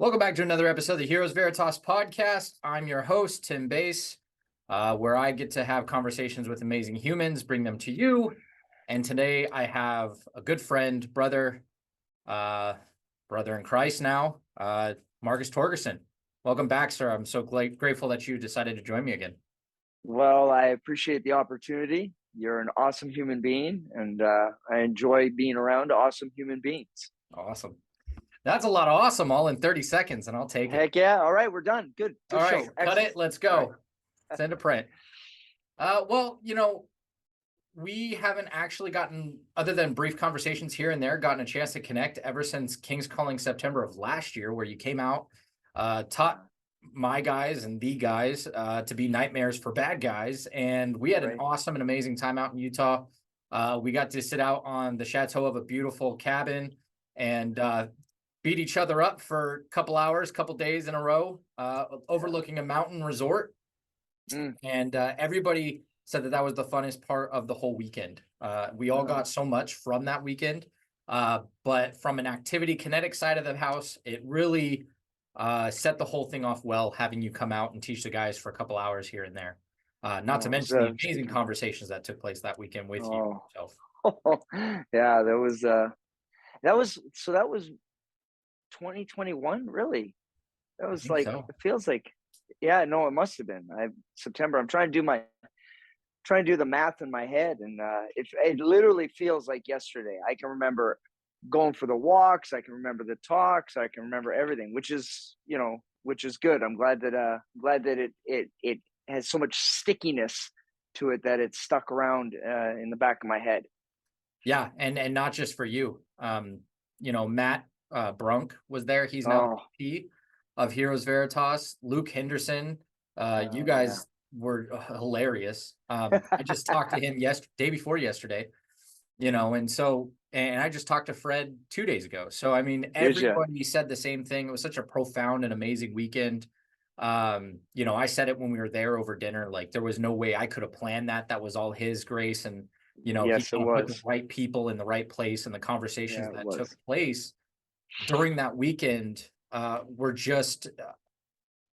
Welcome back to another episode of the Heroes Veritas podcast. I'm your host, Tim Bass, where I get to have conversations with amazing humans, bring them to you. And today I have a good friend, brother in Christ now, Marcus Torgerson. Welcome back, sir. I'm so grateful that you decided to join me again. Well, I appreciate the opportunity. You're an awesome human being, and I enjoy being around awesome human beings. Awesome. That's a lot of awesome all in 30 seconds, and I'll take it. Heck yeah. All right, we're done. Good All right, show. cut it. Let's go. Right. Send a print. Well, we haven't actually gotten, other than brief conversations here and there, gotten a chance to connect ever since King's Calling September of last year, where you came out, taught my guys and the guys to be nightmares for bad guys. And we had an awesome and amazing time out in Utah. We got to sit out on the chateau of a beautiful cabin and beat each other up for a couple hours, couple days in a row, overlooking a mountain resort. And everybody said that was the funnest part of the whole weekend. We all got so much from that weekend. But from an activity kinetic side of the house, it really set the whole thing off well, having you come out and teach the guys for a couple hours here and there. Not to mention the amazing conversations that took place that weekend with you yourself. Yeah, that was 2021, really. That was like so. It feels like, yeah, no, it must have been September. I'm trying to do the math in my head, and it literally feels like yesterday. I can remember going for the walks, I can remember the talks, I can remember everything, which is good. I'm glad that it has so much stickiness to it that it's stuck around in the back of my head. Yeah, and not just for you. Matt Brunk was there. He's now VP of Heroes Veritas. Luke Henderson, you guys were hilarious. I just talked to him day before yesterday, and I just talked to Fred 2 days ago. So, I mean, everybody said the same thing. It was such a profound and amazing weekend. I said it when we were there over dinner, like there was no way I could have planned that. That was all his grace. And, yes, he put the right people in the right place, and the conversations that took place during that weekend were just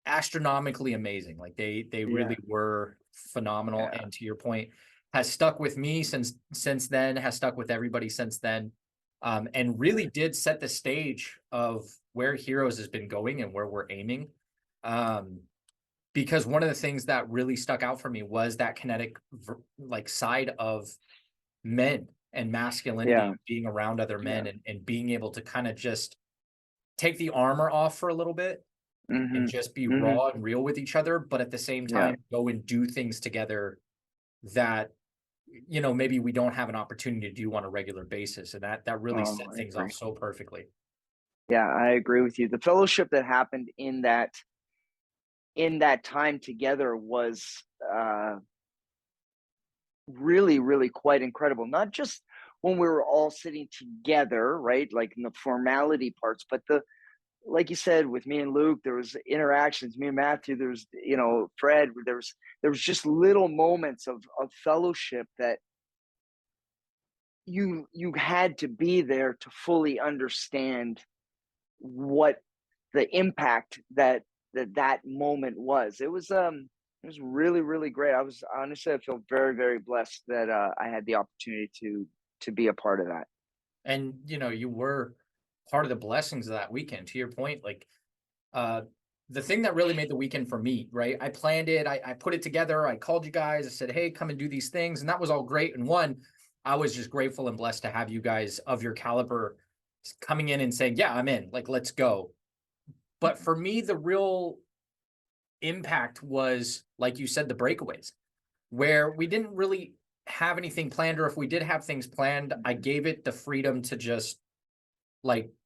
astronomically amazing. Like they really were phenomenal. And to your point, has stuck with me since then, has stuck with everybody since then, and really did set the stage of where Heroes has been going and where we're aiming. Because one of the things that really stuck out for me was that kinetic side of men and masculinity, being around other men and being able to kind of just take the armor off for a little bit and just be raw and real with each other, but at the same time go and do things together that maybe we don't have an opportunity to do on a regular basis. And that really set things off so perfectly. Yeah, I agree with you. The fellowship that happened in that time together was really, really quite incredible. Not just when we were all sitting together, right? Like in the formality parts, but like you said, with me and Luke, there was interactions, me and Matthew, there was, Fred, there was just little moments of fellowship that you had to be there to fully understand what the impact that moment was. It was really, really great. I feel very, very blessed that I had the opportunity to be a part of that. And you were part of the blessings of that weekend. To your point, like the thing that really made the weekend for me, right? I planned it, I put it together, I called you guys, I said, hey, come and do these things, and that was all great. And I was just grateful and blessed to have you guys of your caliber coming in and saying, yeah, I'm in, like, let's go. But for me, the real impact was, like you said, the breakaways, where we didn't really have anything planned, or if we did have things planned, I gave it the freedom to just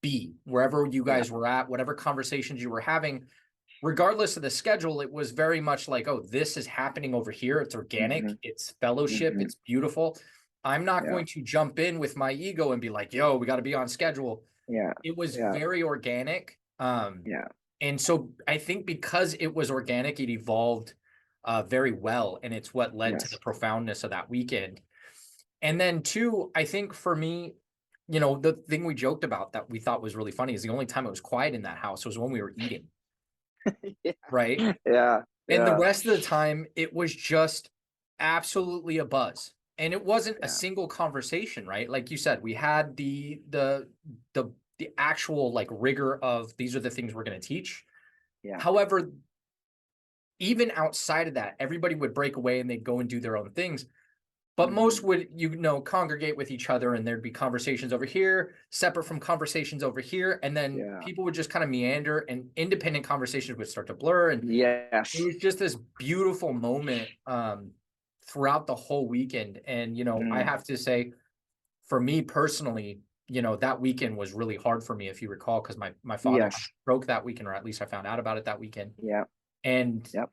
be wherever you guys were at, whatever conversations you were having, regardless of the schedule. It was very much like, oh, this is happening over here. It's organic, it's fellowship, it's beautiful. I'm not going to jump in with my ego and be like, yo, we got to be on schedule. It was very organic. And so I think because it was organic, it evolved very well. And it's what led to the profoundness of that weekend. And then two, I think for me, you know, the thing we joked about that we thought was really funny is the only time it was quiet in that house was when we were eating, Yeah. right? Yeah. And the Yeah. rest of the time, it was just absolutely a buzz. And it wasn't a Yeah. single conversation, right? Like you said, we had the actual like rigor of these are the things we're going to teach. Yeah. However, even outside of that, everybody would break away and they'd go and do their own things. But most Mhm. would, you know, congregate with each other and there'd be conversations over here, separate from conversations over here. And then Yeah. people would just kind of meander and independent conversations would start to blur. And it Yes. was just this beautiful moment throughout the whole weekend. And, you know, I Mm. have to say, for me personally, you know, that weekend was really hard for me, if you recall, because my father had a Yes. stroke that weekend, or at least I found out about it that weekend. Yeah. And Yep.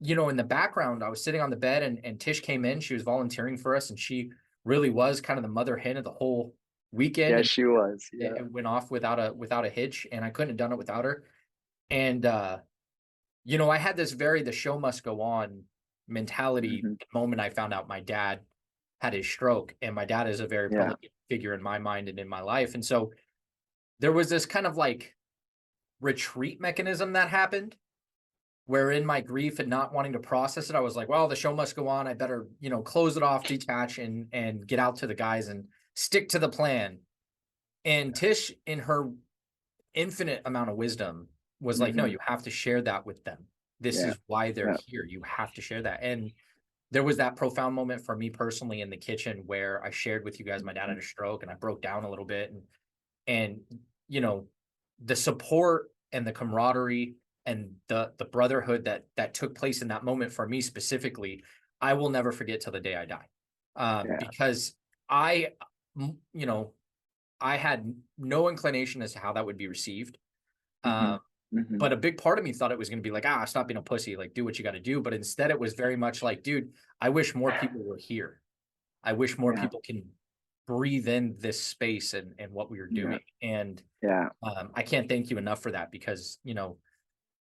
you know, in the background, I was sitting on the bed and Tish came in. She was volunteering for us, and she really was kind of the mother hen of the whole weekend. Yes, And she was. it, Yeah. it went off without a hitch, and I couldn't have done it without her. And you know, I had this very the show must go on mentality Mhm. the moment I found out my dad had his stroke. And my dad is a very Yeah. public figure in my mind and in my life. And so there was this kind of like retreat mechanism that happened where in my grief and not wanting to process it, I was like, well, the show must go on. I better, you know, close it off, detach, and get out to the guys and stick to the plan. And Tish, in her infinite amount of wisdom, was like, no, Mhm. you have to share that with them. This Yeah. is why they're Yeah. here. You have to share that. And there was that profound moment for me personally in the kitchen where I shared with you guys my dad Mhm. had a stroke and I broke down a little bit. And you know, the support and the camaraderie and the brotherhood that took place in that moment for me specifically, I will never forget till the day I die. Yeah. Because I, you know, I had no inclination as to how that would be received. Mhm. Um, Mhm. but a big part of me thought it was going to be like, stop being a pussy, like do what you got to do. But instead, it was very much like, dude, I wish more people were here. I wish more Yeah. people can breathe in this space and what we were Yeah. doing. And Yeah. I can't thank you enough for that because, you know,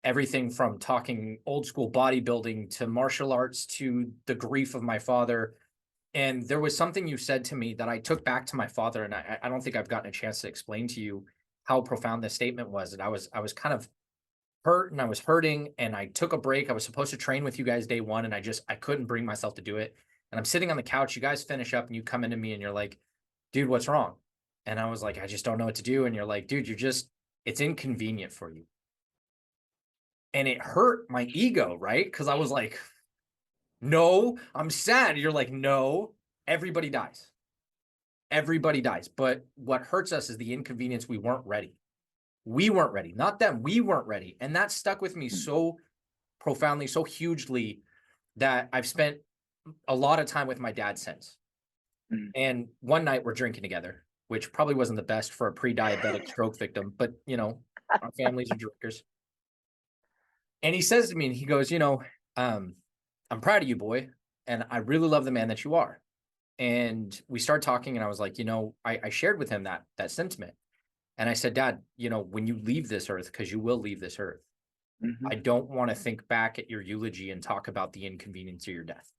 everything from talking old school bodybuilding to martial arts to the grief of my father. And there was something you said to me that I took back to my father, and I don't think I've gotten a chance to explain to you how profound this statement was. And I was kind of hurt and I was hurting, and I took a break. I was supposed to train with you guys day one, and I couldn't bring myself to do it. And I'm sitting on the couch. You guys finish up, and you come into me, and you're like, "Dude, what's wrong?" And I was like, "I just don't know what to do." And you're like, "Dude, it's inconvenient for you." And it hurt my ego, right? Because I was like, no, I'm sad. You're like, no, everybody dies. Everybody dies. But what hurts us is the inconvenience we weren't ready. We weren't ready, not them. We weren't ready. And that stuck with me Mm. so profoundly, so hugely that I've spent a lot of time with my dad since. Mm. And one night we're drinking together, which probably wasn't the best for a pre diabetic stroke victim, but you know, our families are drinkers. And he says to me, and he goes, um, I'm proud of you, boy. And I really love the man that you are. And we start talking, and I was like, I shared with him that sentiment. And I said, Dad, when you leave this earth, because you will leave this earth, Mhm. I don't want to think back at your eulogy and talk about the inconvenience of your death.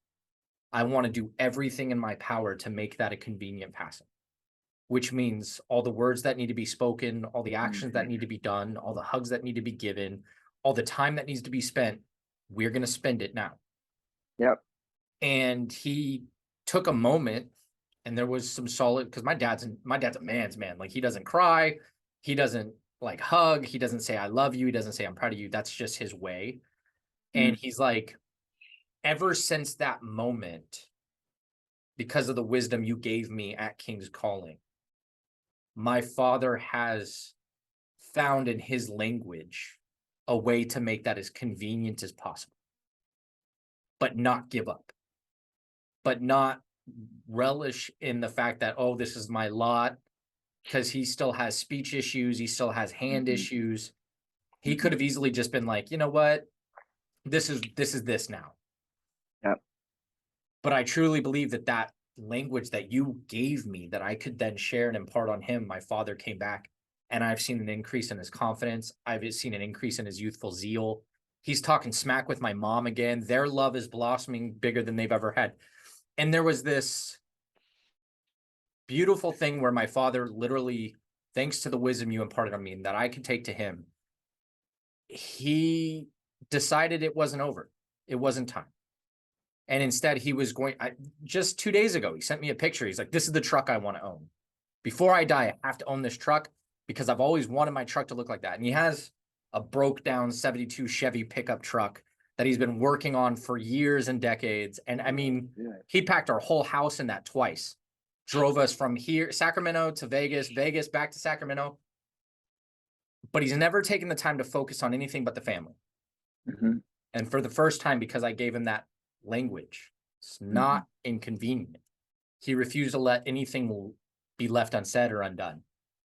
I want to do everything in my power to make that a convenient passing, which means all the words that need to be spoken, all the actions that Mhm. need to be done, all the hugs that need to be given, all the time that needs to be spent. We're going to spend it now. Yep. And he took a moment, and there was some solid, because my dad's a man's man. Like, he doesn't cry, he doesn't like hug, he doesn't say I love you, he doesn't say I'm proud of you. That's just his way. And Mm. he's like, ever since that moment, because of the wisdom you gave me at King's Calling, my father has found in his language a way to make that as convenient as possible, but not give up, but not relish in the fact that, oh, this is my lot, because he still has speech issues, he still has hand Mhm. issues. He could Mhm. have easily just been like, you know what, this is this now. Yep. But I truly believe that language that you gave me that I could then share and impart on him, my father came back, and I've seen an increase in his confidence. I've seen an increase in his youthful zeal. He's talking smack with my mom again. Their love is blossoming bigger than they've ever had. And there was this beautiful thing where my father literally, thanks to the wisdom you imparted on me and that I could take to him, he decided it wasn't over. It wasn't time. And instead he was just 2 days ago, he sent me a picture. He's like, this is the truck I want to own. Before I die, I have to own this truck because I've always wanted my truck to look like that. And he has a broke down 72 Chevy pickup truck that he's been working on for years and decades. And I mean, he packed our whole house in that twice, drove us from here, Sacramento to Vegas, Vegas back to Sacramento. But he's never taken the time to focus on anything but the family. And for the first time, because I gave him that language, it's not inconvenient. He refused to let anything be left unsaid or undone.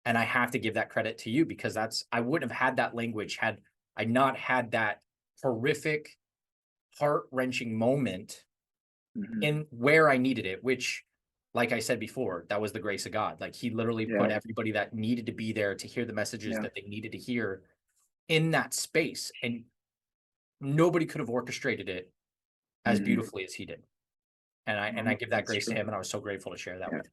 And I have to give that credit to you, because I wouldn't have had that language had I not had that horrific, heart-wrenching moment in where I needed it, which, like I said before, that was the grace of God. Like, he literally put everybody that needed to be there to hear the messages that they needed to hear in that space. And nobody could have orchestrated it as beautifully as he did. And I give that grace to him, and I was so grateful to share that with him.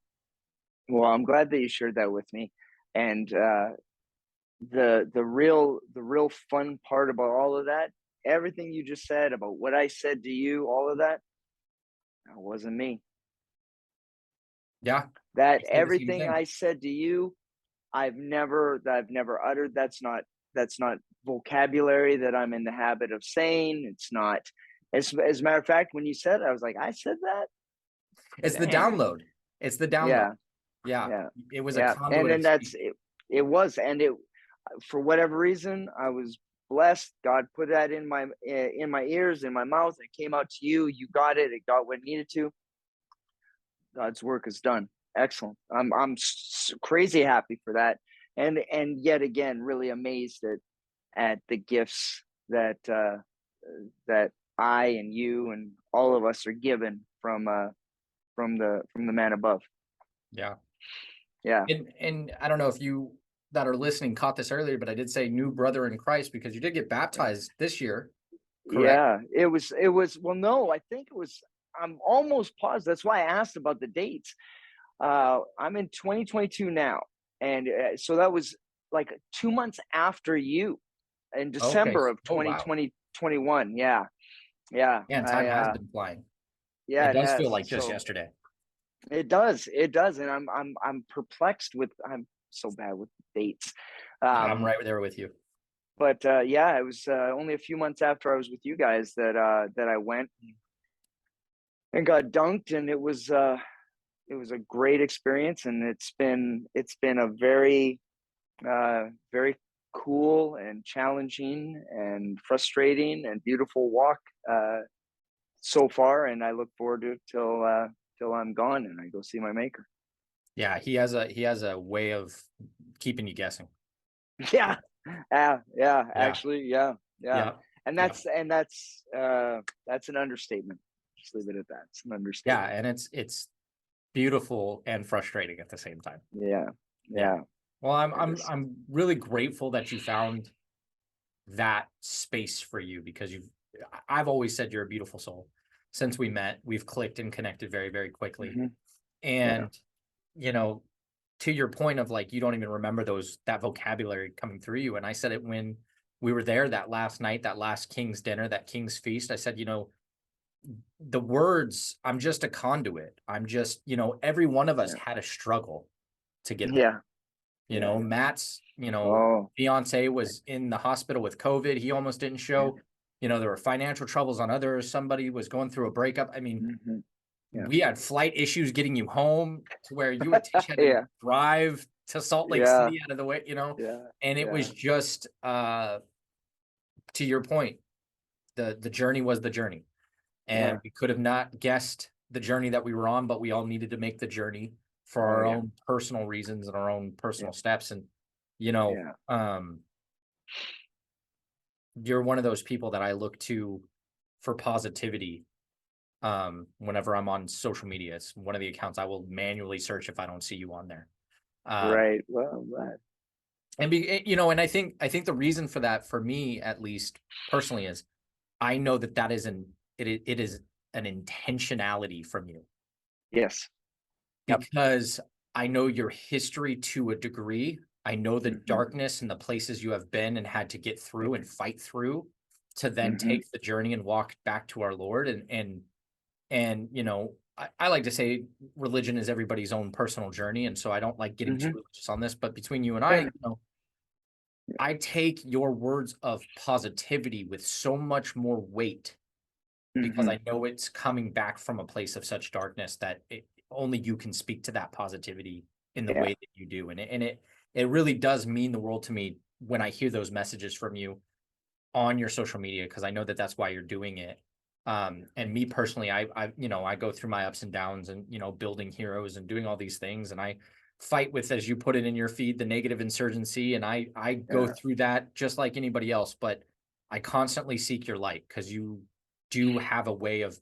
Well, I'm glad that you shared that with me. And the real fun part about all of that, everything you just said about what I said to you, all of that wasn't me. Yeah. That everything I said to you, I've never uttered. That's not vocabulary that I'm in the habit of saying. It's not. As a matter of fact, when you said it, I was like, I said that. It's the download. It's the download. Yeah. It was a conduit. And then it was, and it, for whatever reason, I was blessed. God put that in my ears, in my mouth. It came out to you. You got it. It got what it needed to. God's work is done. Excellent. I'm crazy happy for that, and yet again, really amazed at the gifts that that I and you and all of us are given from the man above. Yeah. Yeah. And I don't know if you that are listening caught this earlier, but I did say new brother in Christ, because you did get baptized this year. Correct? Yeah, it was, well, no, I think it was, I'm almost positive. That's why I asked about the dates. I'm in 2022 now. And so that was like 2 months after you, in December of 2021. Yeah. Yeah. Yeah. And time has been flying. Yeah, it does has. feel like just yesterday. It does. And I'm perplexed with, I'm so bad with dates. I'm right there with you. But yeah, it was only a few months after I was with you guys that I went and got dunked, and it was a great experience, and it's been a very very cool and challenging and frustrating and beautiful walk so far, and I look forward to it till I'm gone and I go see my maker. Yeah, he has a way of keeping you guessing. Yeah. Actually, yeah. And that's an understatement. Just leave it at that. It's an understatement. Yeah, and it's beautiful and frustrating at the same time. Yeah. Well, I'm really grateful that you found that space for you, because I've always said you're a beautiful soul. Since we met, we've clicked and connected very, very quickly. And you know, to your point of like, you don't even remember that vocabulary coming through you. And I said it when we were there that last night, that last King's dinner, that King's feast. I said, the words, I'm just a conduit. I'm just, every one of us had a struggle to get there. Matt's, fiance was in the hospital with COVID. He almost didn't show. There were financial troubles on others. Somebody was going through a breakup. I mean, we had flight issues getting you home, to where you had to drive to Salt Lake City out of the way, and it was just, to your point, the journey was the journey, and we could have not guessed the journey that we were on, but we all needed to make the journey for our own personal reasons and our own personal steps. And, you're one of those people that I look to for positivity. Whenever I'm on social media, it's one of the accounts I will manually search if I don't see you on there. Right. Well, right. And and I think the reason for that, for me at least personally, is I know that is it is an intentionality from you. Yes. Because I know your history to a degree. I know the Mm-hmm. darkness and the places you have been and had to get through and fight through to then Mm-hmm. take the journey and walk back to our Lord. And you know, I like to say religion is everybody's own personal journey. And so I don't like getting too Mm-hmm. religious on this, but between you and I, Yeah. you know, I take your words of positivity with so much more weight because Mm-hmm. I know it's coming back from a place of such darkness that only you can speak to that positivity in the Yeah. way that you do. And it really does mean the world to me when I hear those messages from you on your social media, because I know that that's why you're doing it. And me personally, you know, I go through my ups and downs and, you know, building heroes and doing all these things. And I fight with, as you put it in your feed, the negative insurgency. And I go Yeah. through that just like anybody else, but I constantly seek your light because you do have a way of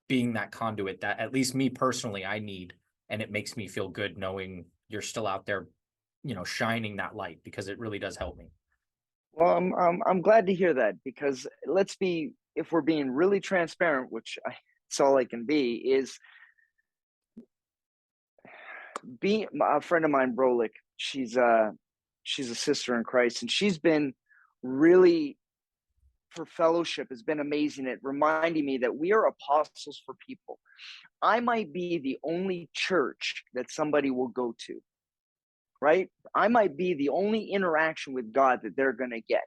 being that conduit that at least me personally I need, and it makes me feel good knowing you're still out there, you know, shining that light because it really does help me. Well, I'm glad to hear that, because let's be, if we're being really transparent, which it's all I can be, is being a friend of mine, Brolik. She's a sister in Christ, and she's been really, for fellowship, has been amazing at reminding me that we are apostles for people. I might be the only church that somebody will go to, right? I might be the only interaction with God that they're going to get.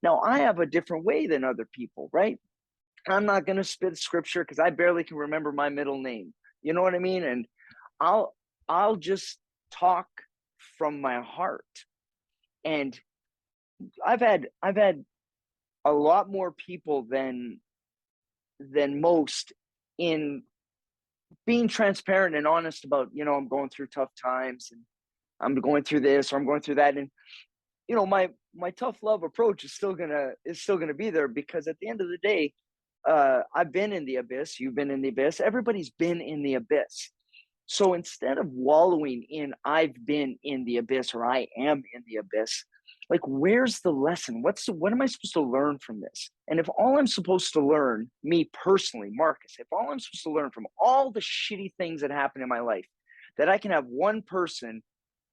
Now, I have a different way than other people, right? I'm not going to spit scripture because I barely can remember my middle name. You know what I mean? And I'll I'll just talk from my heart. And I've had a lot more people than most in being transparent and honest about, I'm going through tough times, and I'm going through this, or I'm going through that. And my tough love approach is still gonna be there, because at the end of the day, I've been in the abyss, you've been in the abyss, everybody's been in the abyss. So instead of wallowing in I've been in the abyss, or I am in the abyss, like, where's the lesson? What am I supposed to learn from this? And if all I'm supposed to learn, me personally, Marcus, if all I'm supposed to learn from all the shitty things that happen in my life, that I can have one person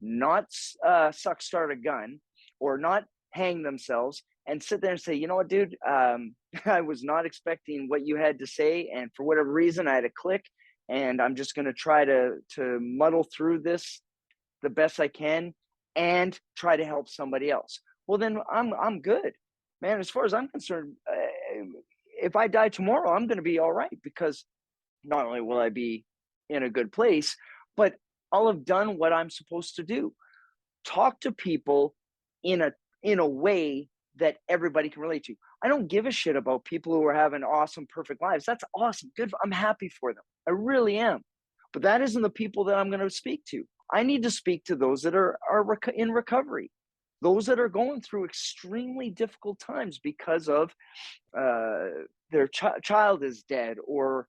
not suck start a gun, or not hang themselves, and sit there and say, you know what, dude, I was not expecting what you had to say, and for whatever reason, I had a click, and I'm just going to try to muddle through this the best I can, and try to help somebody else. Well, then I'm good, man. As far as I'm concerned, if I die tomorrow, I'm going to be all right, because not only will I be in a good place, but I'll have done what I'm supposed to do. Talk to people in a way that everybody can relate to. I don't give a shit about people who are having awesome, perfect lives. That's awesome. Good. I'm happy for them. I really am. But that isn't the people that I'm going to speak to. I need to speak to those that are in recovery, those that are going through extremely difficult times because of their child is dead, or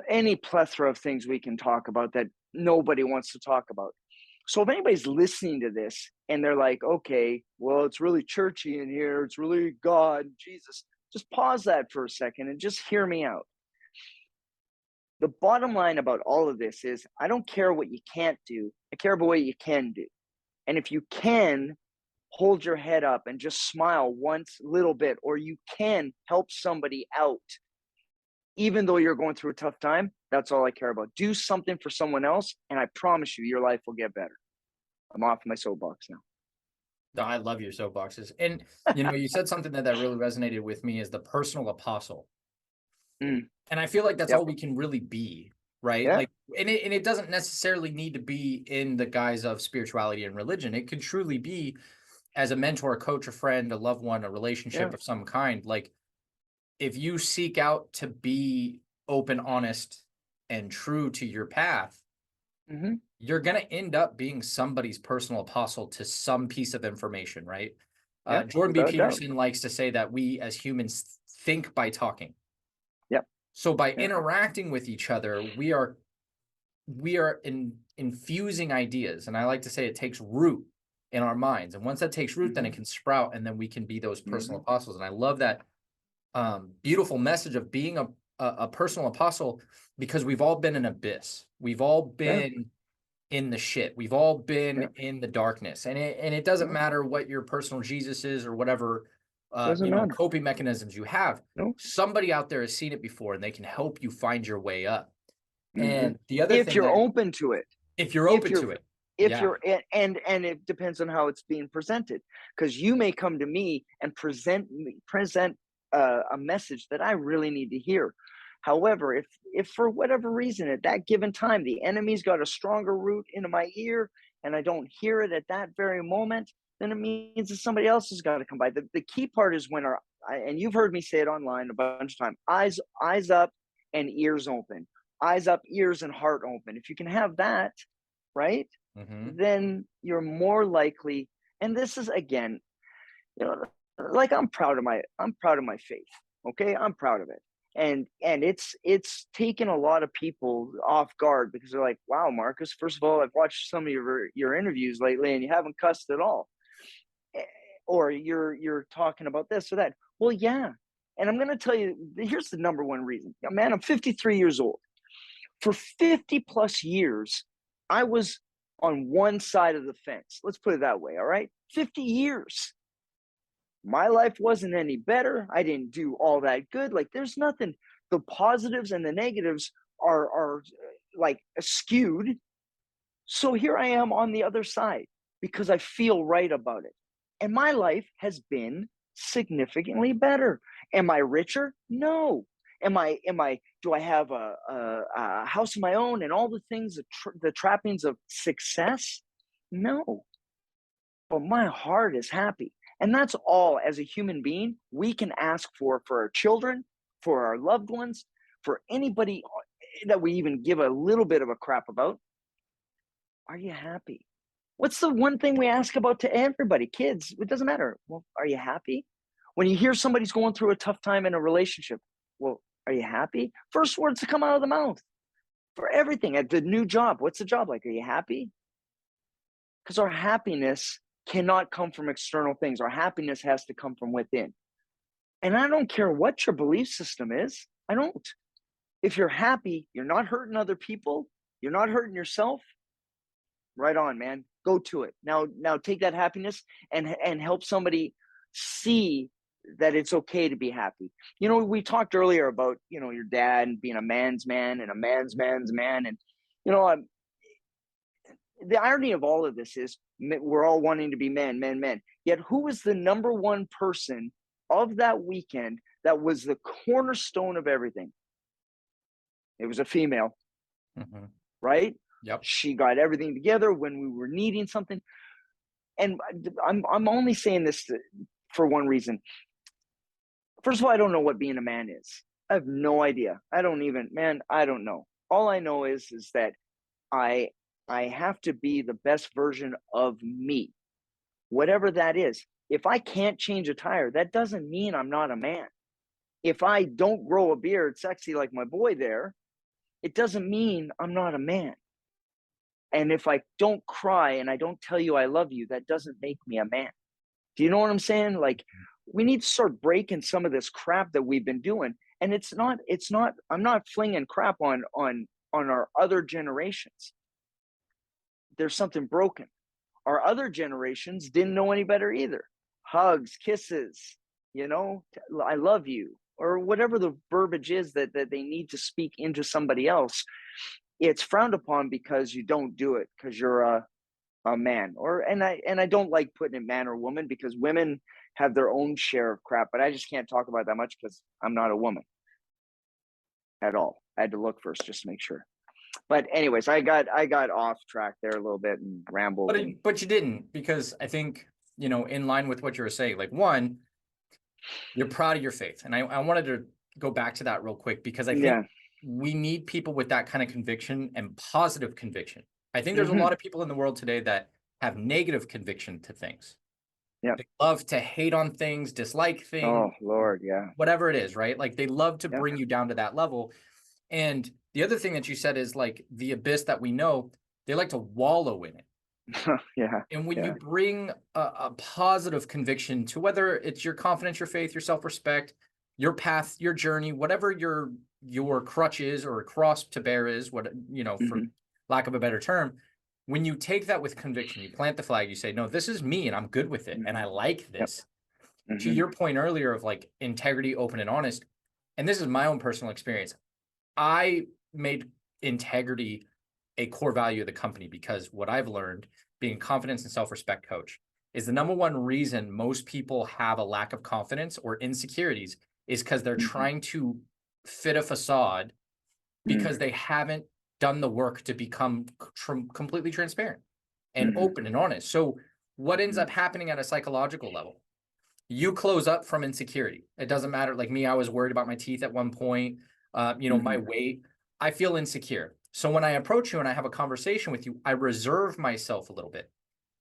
any plethora of things we can talk about that nobody wants to talk about. So if anybody's listening to this and they're like, okay, well, it's really churchy in here, it's really God, Jesus, just pause that for a second and just hear me out. The bottom line about all of this is, I don't care what you can't do, I care about what you can do. And if you can hold your head up and just smile once little bit, or you can help somebody out even though you're going through a tough time, that's all I care about. Do something for someone else, and I promise you, your life will get better. I'm off my soapbox now. No, I love your soapboxes. And you know, you said something that really resonated with me is the personal apostle. Mm, And I feel like that's yep. all we can really be, right? Yeah. Like, and it doesn't necessarily need to be in the guise of spirituality and religion. It could truly be as a mentor, a coach, a friend, a loved one, a Yeah. relationship of some kind. Like, if you seek out to be open, honest, and true to your path, Hmm. you're going to end up being somebody's personal apostle to some piece of information, right? Yeah. Jordan B. Without a doubt. Peterson likes to say that we as humans think by talking. Yep. So by Yeah. interacting with each other, we are infusing ideas, and I like to say it takes root in our minds. And once that takes root, then Hmm. it can sprout, and then we can be those personal Hmm. apostles. And I love that beautiful message of being a personal apostle because we've all been in abyss. We've all been in the shit. We've all been in the darkness, and it doesn't matter what your personal Jesus is or whatever, Doesn't matter. coping mechanisms you have. No. Somebody out there has seen it before, and they can help you find your way up. Mm-hmm. And the other if thing you're that, open to it, if you're open to it, if you're, and it depends on how it's being presented, because you may come to me and present a message that I really need to hear. However, if for whatever reason at that given time the enemy's got a stronger root into my ear and I don't hear it at that very moment, then it means that somebody else has got to come by. The key part is when and you've heard me say it online a bunch of times, eyes up and ears open. Eyes up, ears, and heart open. If you can have that, right, then you're more likely. And this is, again, like I'm proud of my faith. Okay, I'm proud of it, and it's taken a lot of people off guard because they're like, "Wow, Marcus, first of all, I've watched some of your interviews lately, and you haven't cussed at all, or you're talking about this or that." Well, yeah, and I'm going to tell you, here's the number one reason. Man, I'm 53 years old. For 50 plus years, I was on one side of the fence. Let's put it that way. All right. 50 years. My life wasn't any better. I didn't do all that good. Like, there's nothing. The positives and the negatives are like skewed. So here I am on the other side because I feel right about it. And my life has been significantly better. Am I richer? No. Do I have a house of my own and all the things, the trappings of success? No. But my heart is happy. And that's all, as a human being, we can ask for our children, for our loved ones, for anybody that we even give a little bit of a crap about. Are you happy? What's the one thing we ask about to everybody? Kids, it doesn't matter. Well, are you happy? When you hear somebody's going through a tough time in a relationship, well, are you happy? First words to come out of the mouth for everything. At the new job, what's the job like? Are you happy? Because our happiness cannot come from external things. Our happiness has to come from within. And I don't care what your belief system is. I don't. If you're happy, you're not hurting other people, you're not hurting yourself, right on, man. Go to it. Now take that happiness and help somebody see that it's okay to be happy. We talked earlier about, your dad and being a man's man and a man's man. And, the irony of all of this is we're all wanting to be men. Yet who was the number one person of that weekend that was the cornerstone of everything? It was a female, right? Yep. She got everything together when we were needing something. And I'm only saying this for one reason. First of all, I don't know what being a man is. I have no idea. I don't know. All I know is that I have to be the best version of me, whatever that is. If I can't change a tire, that doesn't mean I'm not a man. If I don't grow a beard sexy like my boy there, it doesn't mean I'm not a man. And if I don't cry and I don't tell you I love you, that doesn't make me a man. Do you know what I'm saying? Like, we need to start breaking some of this crap that we've been doing. And it's not, I'm not flinging crap on our other generations. There's something broken. Our other generations didn't know any better either. Hugs, kisses, I love you, or whatever the verbiage is that they need to speak into somebody else. It's frowned upon because you don't do it because you're a man. And I don't like putting it man or woman because women have their own share of crap, but I just can't talk about that much because I'm not a woman at all. I had to look first just to make sure. But anyways, I got off track there a little bit and rambled. But you didn't, because I think, in line with what you were saying, like, one, you're proud of your faith. And I wanted to go back to that real quick because I think we need people with that kind of conviction and positive conviction. I think there's a lot of people in the world today that have negative conviction to things. Yeah. They love to hate on things, dislike things. Oh, Lord, yeah. Whatever it is, right? Like, they love to bring you down to that level. And the other thing that you said is, like, the abyss that we know, they like to wallow in it. Yeah. And when you bring a positive conviction to whether it's your confidence, your faith, your self-respect, your path, your journey, whatever your your crutch is or a cross to bear is, what, for lack of a better term, when you take that with conviction, you plant the flag, you say, no, this is me and I'm good with it. And I like Yep. this. To your point earlier of like integrity, open and honest. And this is my own personal experience. I made integrity a core value of the company because what I've learned being a confidence and self-respect coach is the number one reason most people have a lack of confidence or insecurities is because they're trying to fit a facade because they haven't done the work to become completely transparent and open and honest. So what ends up happening at a psychological level? You close up from insecurity. It doesn't matter. Like me, I was worried about my teeth at one point, my weight. I feel insecure. So when I approach you and I have a conversation with you, I reserve myself a little bit.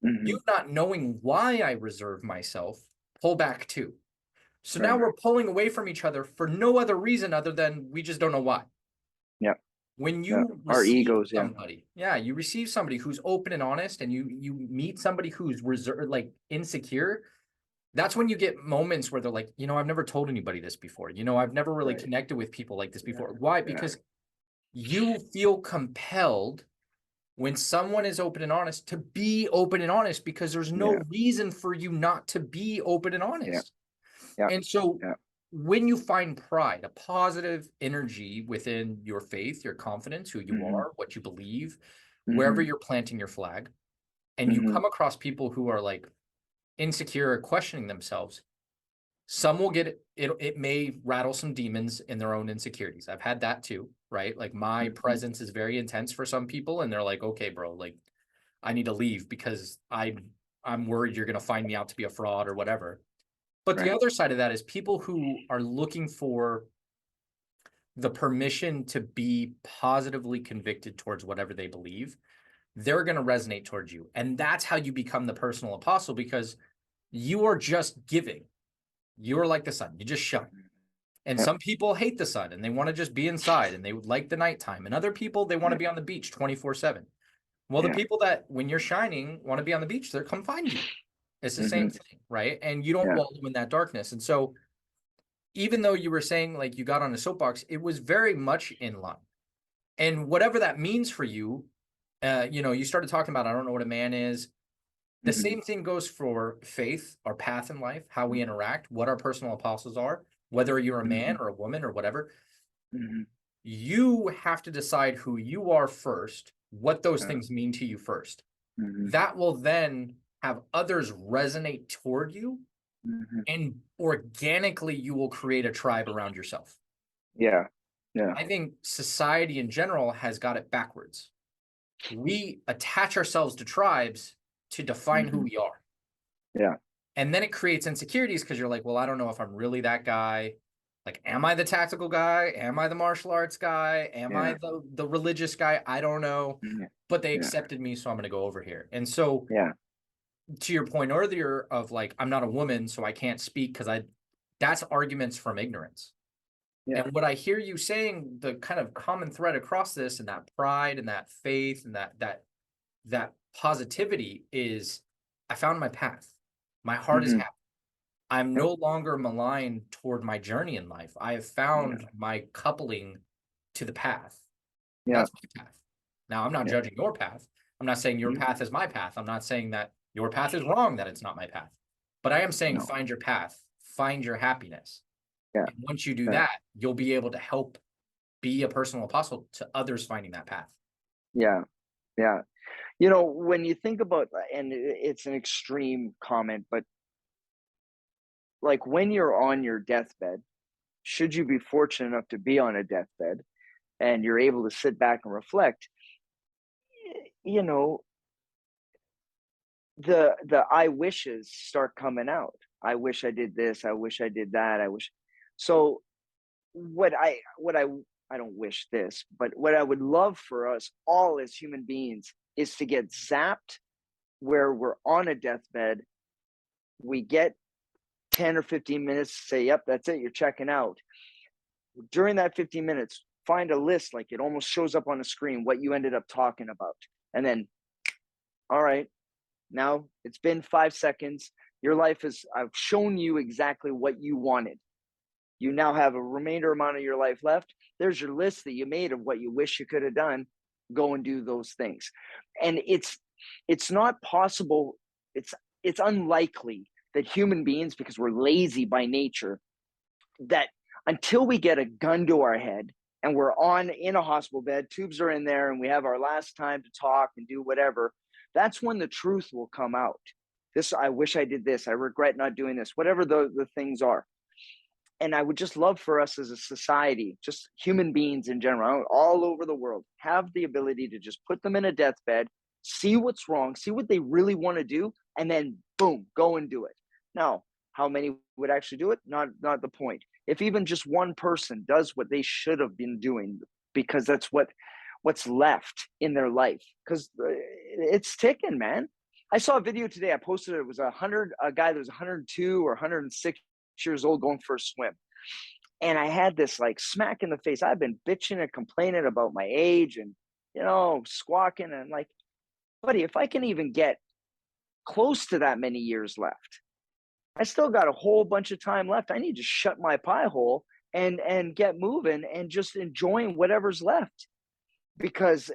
You not knowing why I reserve myself, pull back too. So now we're pulling away from each other for no other reason other than we just don't know why. Yeah. When you Our egos, somebody, you receive somebody who's open and honest, and you meet somebody who's reserved, like insecure, that's when you get moments where they're like, I've never told anybody this before. I've never really connected with people like this before. Why? Because you feel compelled when someone is open and honest to be open and honest because there's no reason for you not to be open and honest. And so when you find pride, a positive energy within your faith, your confidence, who you are, what you believe, wherever you're planting your flag, and you come across people who are like insecure or questioning themselves, some will get it. It may rattle some demons in their own insecurities. I've had that too, right? Like my presence is very intense for some people, and they're like, okay, bro, like I need to leave because I'm worried you're going to find me out to be a fraud or whatever. But the other side of that is people who are looking for the permission to be positively convicted towards whatever they believe. They're going to resonate towards you. And that's how you become the personal apostle, because you are just giving. You're like the sun. You just shine. And some people hate the sun and they want to just be inside and they would like the nighttime. And other people, they want to be on the beach 24/7. Well, the people that when you're shining want to be on the beach, they'll come find you. It's the same thing, right? And you don't wallow in that darkness. And so even though you were saying like you got on a soapbox, it was very much in line. And whatever that means for you, you started talking about, I don't know what a man is. The same thing goes for faith, our path in life, how we interact, what our personal apostles are, whether you're a man or a woman or whatever. You have to decide who you are first, what those things mean to you first. That will then have others resonate toward you, and organically you will create a tribe around yourself. I think society in general has got it backwards. We attach ourselves to tribes to define who we are. And then it creates insecurities because you're like, well, I don't know if I'm really that guy. Like, am I the tactical guy? Am I the martial arts guy? Am I the religious guy? I don't know. But they accepted me, so I'm going to go over here. And so to your point earlier of like, I'm not a woman, so I can't speak because that's arguments from ignorance. And what I hear you saying, the kind of common thread across this and that pride and that faith and that positivity is, I found my path. My heart is happy. I'm no longer maligned toward my journey in life. I have found my coupling to the path. That's my path. Now, I'm not judging your path. I'm not saying your path is my path. I'm not saying that your path is wrong, that it's not my path. But I am saying find your path, find your happiness. And once you do that, you'll be able to help be a personal apostle to others finding that path. When you think about, and it's an extreme comment, but like when you're on your deathbed, should you be fortunate enough to be on a deathbed and you're able to sit back and reflect, the I wishes start coming out. I wish I did this. I wish I did that. I wish. So I don't wish this, but what I would love for us all as human beings is to get zapped where we're on a deathbed. We get 10 or 15 minutes to say, yep, that's it. You're checking out. During that 15 minutes, find a list, like it almost shows up on the screen, what you ended up talking about. And then, all right, now it's been 5 seconds. Your life is, I've shown you exactly what you wanted. You now have a remainder amount of your life left. There's your list that you made of what you wish you could have done. Go and do those things. And it's not possible. It's unlikely that human beings, because we're lazy by nature, that until we get a gun to our head and we're in a hospital bed, tubes are in there, and we have our last time to talk and do whatever, that's when the truth will come out. I wish I did this. I regret not doing this, whatever the things are. And I would just love for us as a society, just human beings in general, all over the world, have the ability to just put them in a deathbed, see what's wrong, see what they really want to do, and then boom, go and do it. Now, how many would actually do it? Not the point. If even just one person does what they should have been doing, because that's what's left in their life, because it's ticking, man. I saw a video today. I posted it. It was a guy that was 102 or 106 years old going for a swim. And I had this like smack in the face. I've been bitching and complaining about my age and, squawking, and like, buddy, if I can even get close to that many years left, I still got a whole bunch of time left. I need to shut my pie hole and get moving and just enjoying whatever's left, because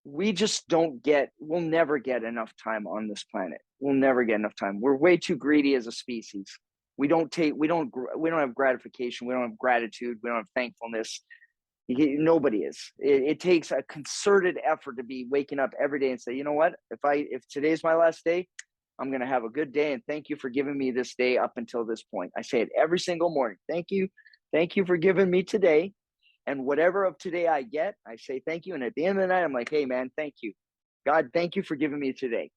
we just we'll never get enough time on this planet. We'll never get enough time. We're way too greedy as a species. We don't have gratification. We don't have gratitude. We don't have thankfulness. Nobody is. It takes a concerted effort to be waking up every day and say, you know what, if today's my last day, I'm going to have a good day. And thank you for giving me this day up until this point. I say it every single morning. Thank you. Thank you for giving me today. And whatever of today I get, I say thank you. And at the end of the night, I'm like, hey, man, thank you. God, thank you for giving me today.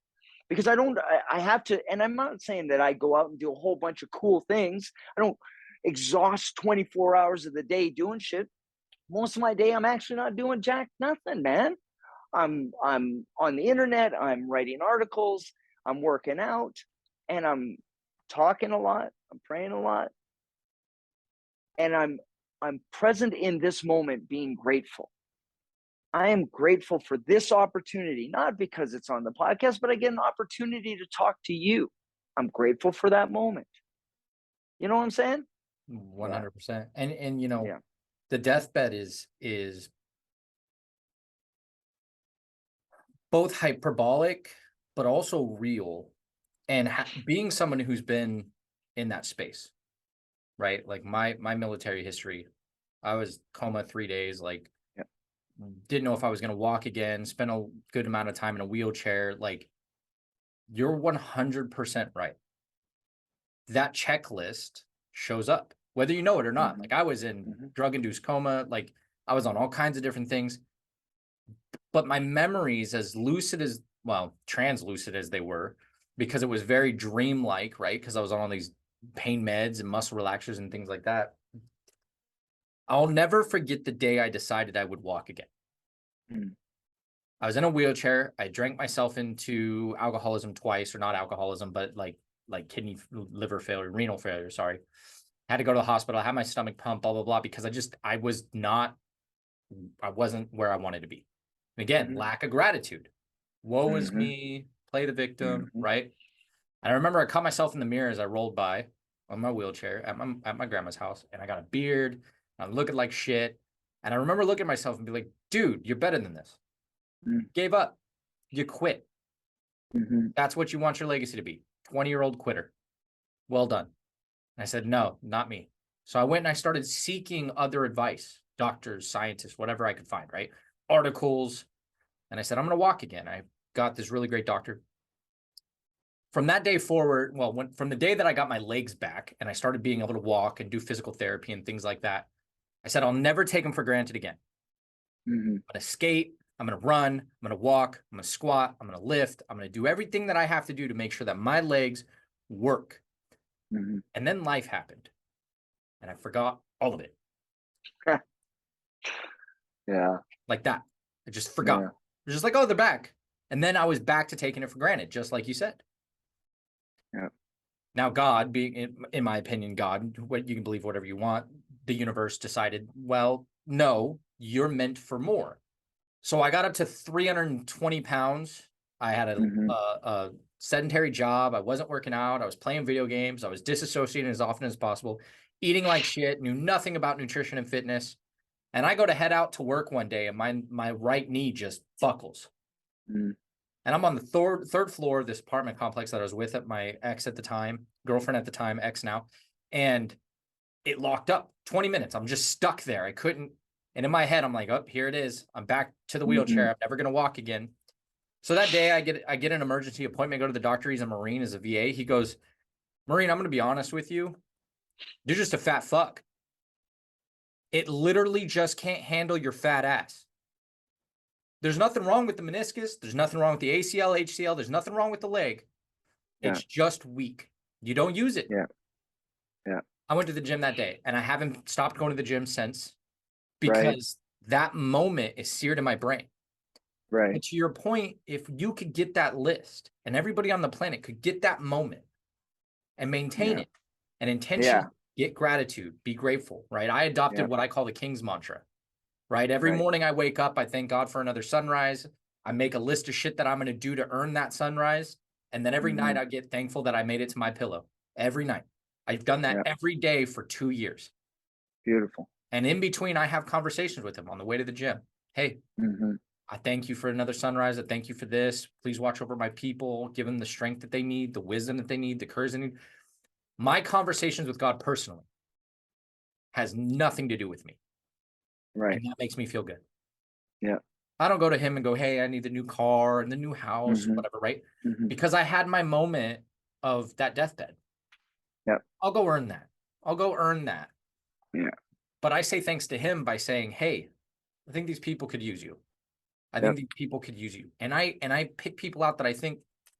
Because I have to, and I'm not saying that I go out and do a whole bunch of cool things. I don't exhaust 24 hours of the day doing shit. Most of my day, I'm actually not doing jack nothing, man. I'm on the internet. I'm writing articles. I'm working out, and I'm talking a lot. I'm praying a lot, and I'm present in this moment, being grateful. I am grateful for this opportunity, not because it's on the podcast, but I get an opportunity to talk to you. I'm grateful for that moment. You know what I'm saying? 100%. And Yeah. the deathbed is both hyperbolic, but also real. And being someone who's been in that space, right? Like my military history, I was coma 3 days, like didn't know if I was going to walk again, spent a good amount of time in a wheelchair. Like, you're 100% right. That checklist shows up, whether you know it or not. Mm-hmm. Like, I was in drug-induced coma. Like, I was on all kinds of different things. But my memories, as lucid as, well, translucid as they were, because it was very dreamlike, right? Because I was on all these pain meds and muscle relaxers and things like that. I'll never forget the day I decided I would walk again. I was in a wheelchair. I drank myself into alcoholism twice, or not alcoholism, but like kidney, liver failure, renal failure. Sorry. Had to go to the hospital. I had my stomach pumped, blah, blah, blah, because I wasn't where I wanted to be. And again, lack of gratitude. Woe is me, play the victim, right? And I remember I caught myself in the mirror as I rolled by on my wheelchair at my grandma's house, and I got a beard. I'm looking like shit. And I remember looking at myself and be like, dude, you're better than this. Gave up. You quit. That's what you want your legacy to be. 20-year-old quitter. Well done. And I said, no, not me. So I went and I started seeking other advice, doctors, scientists, whatever I could find, right? Articles. And I said, I'm going to walk again. I got this really great doctor. From that day forward, from the day that I got my legs back and I started being able to walk and do physical therapy and things like that, I said, I'll never take them for granted again. I'm going to skate. I'm going to run. I'm going to walk. I'm going to squat. I'm going to lift. I'm going to do everything that I have to do to make sure that my legs work. And then life happened. And I forgot all of it. Yeah. Like that. I just forgot. Yeah. It was just like, oh, they're back. And then I was back to taking it for granted, just like you said. Yeah. Now, God, being, in my opinion, God, what you can believe whatever you want, the universe decided, well, no, you're meant for more. So I got up to 320 pounds. I had Mm-hmm. a sedentary job. I wasn't working out. I was playing video games. I was disassociating as often as possible, eating like shit, knew nothing about nutrition and fitness. And I go to head out to work one day and my right knee just buckles. Mm-hmm. And I'm on the third floor of this apartment complex that I was with at my ex at the time, girlfriend at the time, ex now. And it locked up 20 minutes. I'm just stuck there. I couldn't. And in my head, I'm like, oh, here it is. I'm back to the wheelchair. I'm never going to walk again. So that day I get an emergency appointment, go to the doctor. He's a Marine, is a VA. He goes, Marine, I'm going to be honest with you. You're just a fat fuck. It literally just can't handle your fat ass. There's nothing wrong with the meniscus. There's nothing wrong with the ACL, HCL. There's nothing wrong with the leg. It's just weak. You don't use it. Yeah. Yeah. I went to the gym that day and I haven't stopped going to the gym since because that moment is seared in my brain. Right. But to your point, if you could get that list and everybody on the planet could get that moment and maintain it and intention, get gratitude, be grateful, right? I adopted what I call the King's mantra, right? Every morning I wake up, I thank God for another sunrise. I make a list of shit that I'm going to do to earn that sunrise. And then every night I get thankful that I made it to my pillow every night. I've done that every day for 2 years. Beautiful. And in between, I have conversations with him on the way to the gym. Hey, I thank you for another sunrise. I thank you for this. Please watch over my people. Give them the strength that they need, the wisdom that they need, the courage they need. My conversations with God personally has nothing to do with me. Right. And that makes me feel good. Yeah. I don't go to him and go, hey, I need the new car and the new house, whatever, right? Because I had my moment of that deathbed. Yeah. I'll go earn that. I'll go earn that. Yeah. But I say thanks to him by saying, hey, I think these people could use you. I think these people could use you. And I pick people out that I think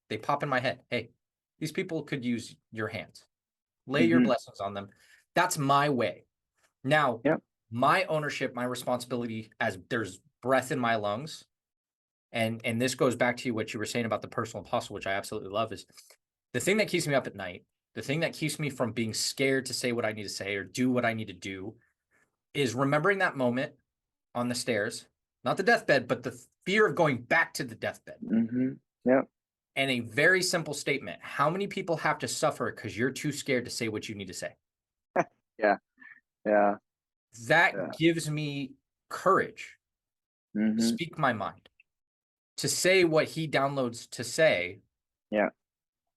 they pop in my head. Hey, these people could use your hands. Lay your blessings on them. That's my way. Now, my ownership, my responsibility as there's breath in my lungs. And this goes back to what you were saying about the personal apostle, which I absolutely love, is the thing that keeps me up at night, the thing that keeps me from being scared to say what I need to say or do what I need to do is remembering that moment on the stairs, not the deathbed, but the fear of going back to the deathbed. Yeah. And a very simple statement. How many people have to suffer because you're too scared to say what you need to say? Yeah. Yeah. That gives me courage to speak my mind, to say what he downloads to say. Yeah.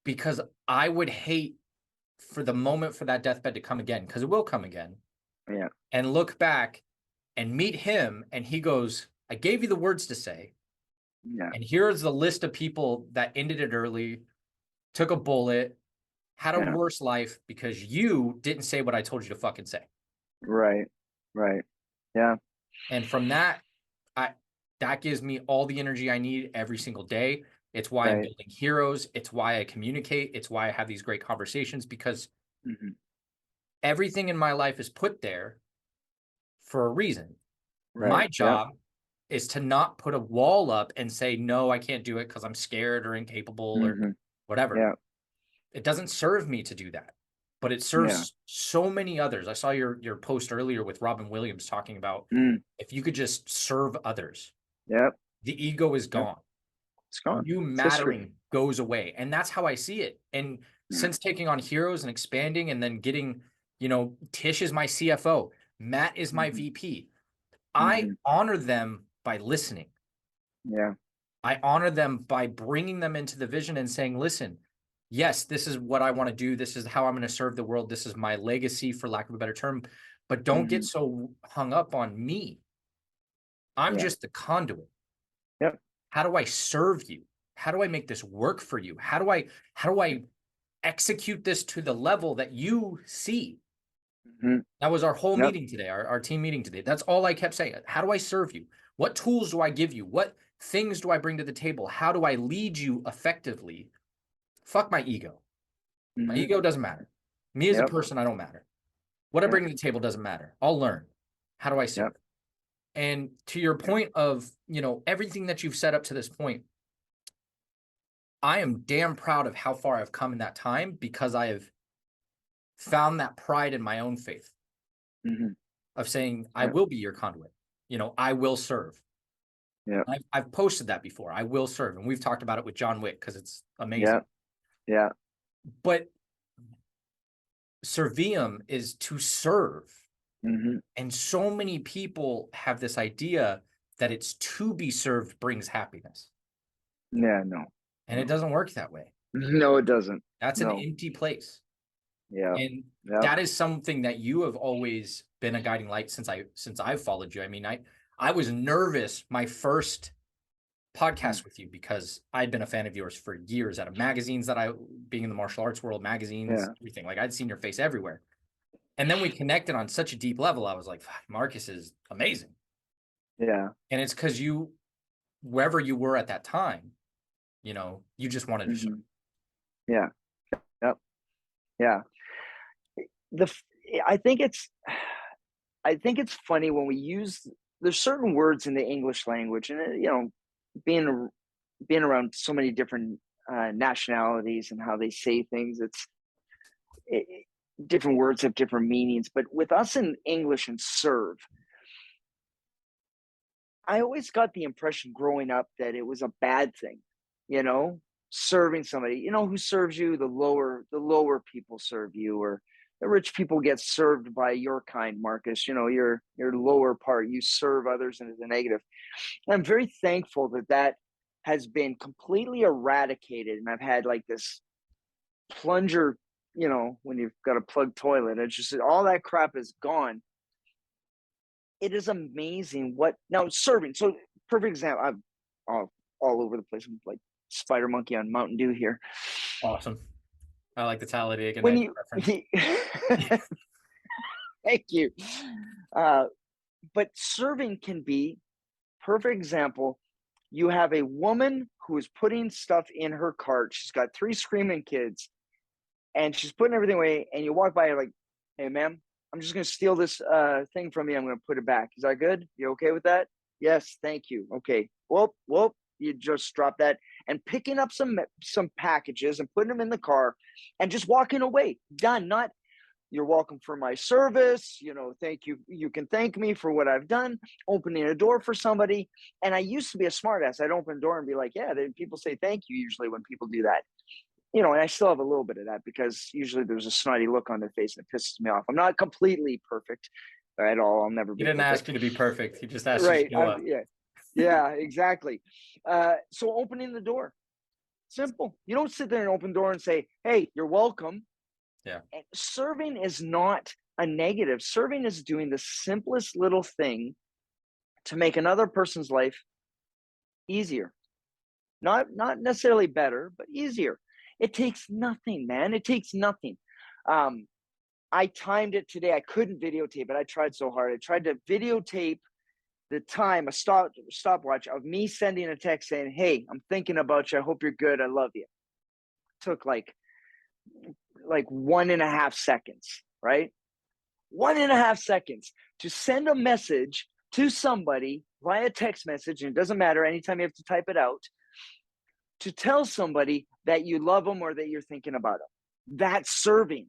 Because I would hate for the moment for that deathbed to come again, because it will come again. Yeah. And look back and meet him. And he goes, I gave you the words to say. Yeah. And here's the list of people that ended it early, took a bullet, had a worse life because you didn't say what I told you to fucking say. Right. Right. Yeah. And from that, that gives me all the energy I need every single day. It's why I'm building heroes. It's why I communicate. It's why I have these great conversations, because everything in my life is put there for a reason. Right. My job is to not put a wall up and say, no, I can't do it because I'm scared or incapable or whatever. Yeah. It doesn't serve me to do that, but it serves so many others. I saw your post earlier with Robin Williams talking about if you could just serve others, the ego is gone. It's gone. You mattering goes away. And that's how I see it. And since taking on heroes and expanding and then getting, Tish is my CFO, Matt is my VP. I honor them by listening. Yeah. I honor them by bringing them into the vision and saying, listen, yes, this is what I want to do. This is how I'm going to serve the world. This is my legacy, for lack of a better term. But don't get so hung up on me. I'm just the conduit. Yep. How do I serve you? How do I make this work for you? How do I execute this to the level that you see? That was our whole meeting today, our team meeting today. That's all I kept saying. How do I serve you? What tools do I give you? What things do I bring to the table? How do I lead you effectively? Fuck my ego. My ego doesn't matter. Me as a person, I don't matter. What I bring to the table doesn't matter. I'll learn. How do I serve? And to your point of, everything that you've set up to this point, I am damn proud of how far I've come in that time, because I have found that pride in my own faith of saying, I will be your conduit. I will serve. Yeah. I've posted that before. I will serve, and we've talked about it with John Wick because it's amazing. Yeah. Yeah. But servium is to serve. Mm-hmm. And so many people have this idea that it's to be served brings happiness. Yeah, no. And it doesn't work that way. No, it doesn't. That's an empty place. Yeah. And that is something that you have always been a guiding light since I've followed you. I mean, I was nervous my first podcast with you because I'd been a fan of yours for years out of magazines that being in the martial arts world, magazines, everything. Like I'd seen your face everywhere. And then we connected on such a deep level. I was like, Marcus is amazing. Yeah. And it's because you, wherever you were at that time, you know, you just wanted to serve. Yeah. Yep. Yeah. I think it's funny when we use, there's certain words in the English language, and you know, being around so many different nationalities and how they say things, different words have different meanings. But with us in English and serve, I always got the impression growing up that it was a bad thing, you know, serving somebody, you know, who serves you, the lower people serve you, or the rich people get served by your kind, Marcus, you know, your lower part, you serve others, and it's a negative. And I'm very thankful that has been completely eradicated. And I've had like this plunger, you know, when you've got a plugged toilet, it's just all that crap is gone. It is amazing what now serving. So perfect example. I'm all over the place. I'm like spider monkey on Mountain Dew here. Awesome. I like the Talladega When Nights reference. Thank you. But serving can be perfect example. You have a woman who is putting stuff in her cart. She's got 3 screaming kids, and she's putting everything away. And you walk by, you're like, "Hey, ma'am, I'm just going to steal this thing from you. I'm going to put it back. Is that good? You okay with that?" "Yes, thank you." "Okay." Well, you just drop that and picking up some packages and putting them in the car and just walking away. Done. Not, "You're welcome for my service. You know, thank you. You can thank me for what I've done." Opening a door for somebody. And I used to be a smartass. I'd open a door and be like, yeah, people say thank you usually when people do that. You know, and I still have a little bit of that because usually there's a snotty look on their face and it pisses me off. I'm not completely perfect at all. I'll never be He didn't perfect. ask you to be perfect. He just asked you to show up. Yeah, exactly. So opening the door, simple. You don't sit there and open the door and say, "Hey, you're welcome." Yeah. And serving is not a negative. Serving is doing the simplest little thing to make another person's life easier. Not necessarily better, but easier. It takes nothing, man. It takes nothing. I timed it today. I couldn't videotape it. I tried so hard. I tried to videotape the time, a stopwatch of me sending a text saying, "Hey, I'm thinking about you. I hope you're good. I love you." Took like 1.5 seconds, right? 1.5 seconds to send a message to somebody via text message, and it doesn't matter, anytime you have to type it out, to tell somebody that you love them or that you're thinking about them. That's serving.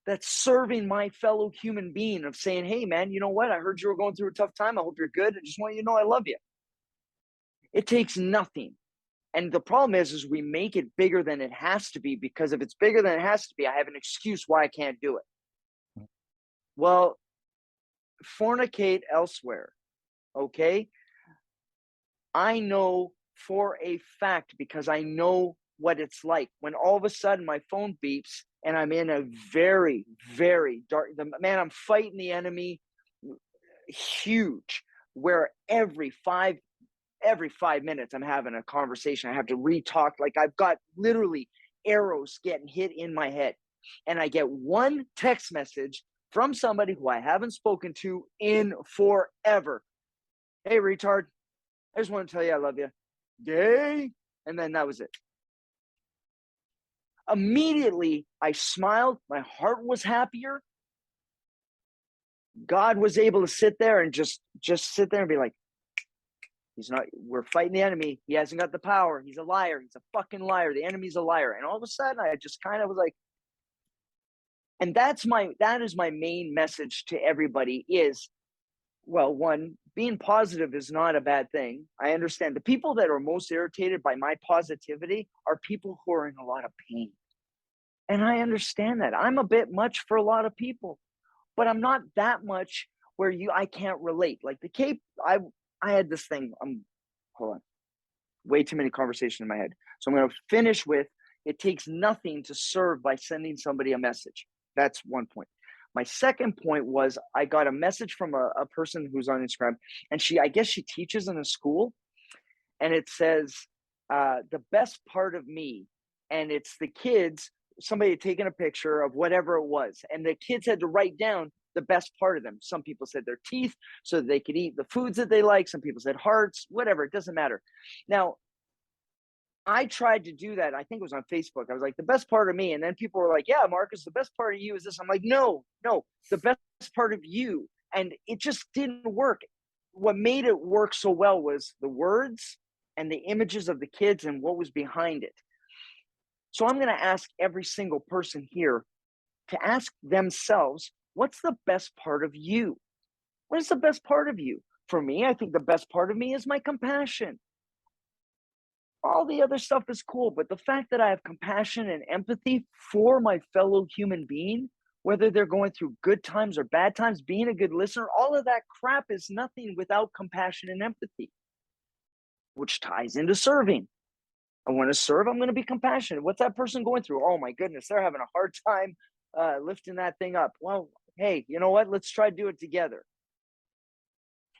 That's serving my fellow human being, of saying, "Hey, man, you know what? I heard you were going through a tough time. I hope you're good. I just want you to know I love you." It takes nothing. And the problem is we make it bigger than it has to be, because if it's bigger than it has to be, I have an excuse why I can't do it. Well, fornicate elsewhere, okay? I know for a fact, because I know what it's like when all of a sudden my phone beeps and I'm in a very, very dark, I'm fighting the enemy huge, where every 5 minutes I'm having a conversation. I have to re-talk. Like I've got literally arrows getting hit in my head. And I get one text message from somebody who I haven't spoken to in forever. "Hey, retard, I just want to tell you I love you. Gay." And then that was it. Immediately, I smiled. My heart was happier. God was able to sit there and just sit there and be like, we're fighting the enemy. He hasn't got the power. He's a liar. He's a fucking liar. The enemy's a liar. And all of a sudden, I just kind of was like, and that is my main message to everybody is, well, one, being positive is not a bad thing. I understand the people that are most irritated by my positivity are people who are in a lot of pain. And I understand that. I'm a bit much for a lot of people, but I'm not that much where I can't relate. Like the Cape, I had this thing. Hold on. Way too many conversations in my head. So I'm going to finish with, it takes nothing to serve by sending somebody a message. That's one point. My second point was I got a message from a person who's on Instagram, and I guess she teaches in a school, and it says, the best part of me, and it's the kids, somebody had taken a picture of whatever it was, and the kids had to write down the best part of them. Some people said their teeth so that they could eat the foods that they like. Some people said hearts, whatever, it doesn't matter. Now, I tried to do that. I think it was on Facebook. I was like, the best part of me. And then people were like, yeah, Marcus, the best part of you is this. I'm like, no, the best part of you. And it just didn't work. What made it work so well was the words and the images of the kids and what was behind it. So I'm going to ask every single person here to ask themselves, what's the best part of you? What is the best part of you? For me, I think the best part of me is my compassion. All the other stuff is cool, but the fact that I have compassion and empathy for my fellow human being, whether they're going through good times or bad times, being a good listener, all of that crap is nothing without compassion and empathy, which ties into serving. I want to serve, I'm going to be compassionate. What's that person going through? Oh my goodness, they're having a hard time lifting that thing up. Well, hey, you know what? Let's try to do it together.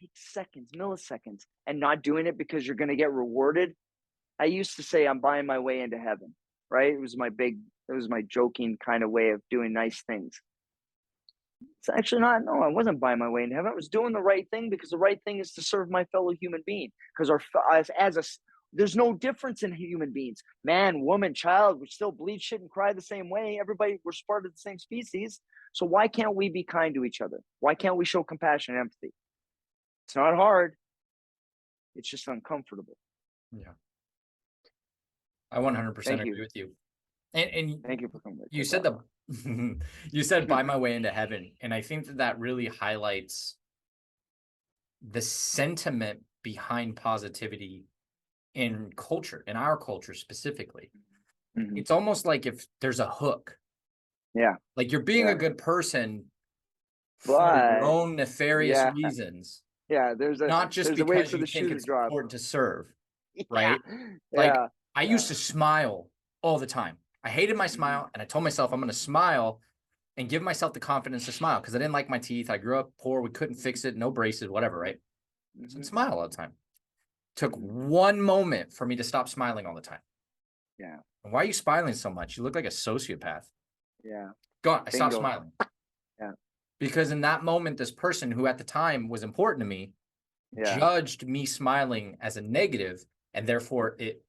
Take seconds, milliseconds, and not doing it because you're going to get rewarded. I used to say I'm buying my way into heaven, right? It was my joking kind of way of doing nice things. It's actually not. No, I wasn't buying my way into heaven. I was doing the right thing because the right thing is to serve my fellow human being. Because there's no difference in human beings. Man, woman, child, we still bleed, shit, and cry the same way. Everybody, we're part of the same species. So why can't we be kind to each other? Why can't we show compassion and empathy? It's not hard. It's just uncomfortable. Yeah. I 100% agree with you. And thank you for coming. You said you said buy my way into heaven. And I think that really highlights the sentiment behind positivity in culture, in our culture specifically. Mm-hmm. It's almost like if there's a hook. Yeah. Like you're being a good person for your own nefarious reasons. Yeah, not just because you think it's important to serve, right? Like I used to smile all the time. I hated my smile, and I told myself I'm going to smile and give myself the confidence to smile because I didn't like my teeth. I grew up poor. We couldn't fix it. No braces, whatever, right? So I'd smile all the time. Took one moment for me to stop smiling all the time. Yeah. And why are you smiling so much? You look like a sociopath. Yeah. Gone. I stopped smiling. Yeah. Because in that moment, this person who at the time was important to me judged me smiling as a negative, and therefore it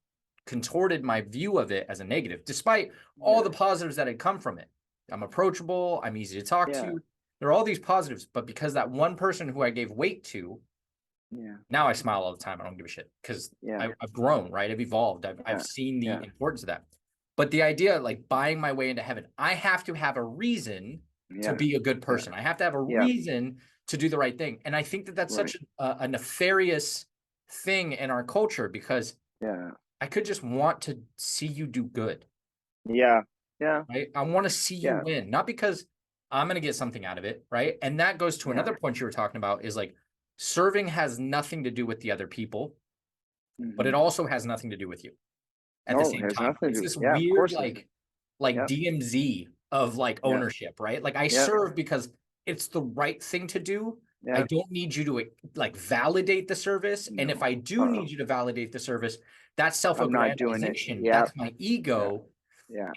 contorted my view of it as a negative, despite all the positives that had come from it. I'm approachable. I'm easy to talk to. There are all these positives, but because that one person who I gave weight to, now I smile all the time. I don't give a shit because I've grown, right? I've evolved. I've seen the importance of that. But the idea, like buying my way into heaven, I have to have a reason to be a good person. I have to have a reason to do the right thing. And I think that that's such a nefarious thing in our culture because I could just want to see you do good. Yeah. Right? I want to see you win, not because I'm going to get something out of it, right? And that goes to another point you were talking about is like serving has nothing to do with the other people, but it also has nothing to do with you at the same time. It's this weird like DMZ of like ownership, right? Like I serve because it's the right thing to do. I don't need you to like validate the service. And if I do need you to validate the service, that's self-aggrandization. That's my ego.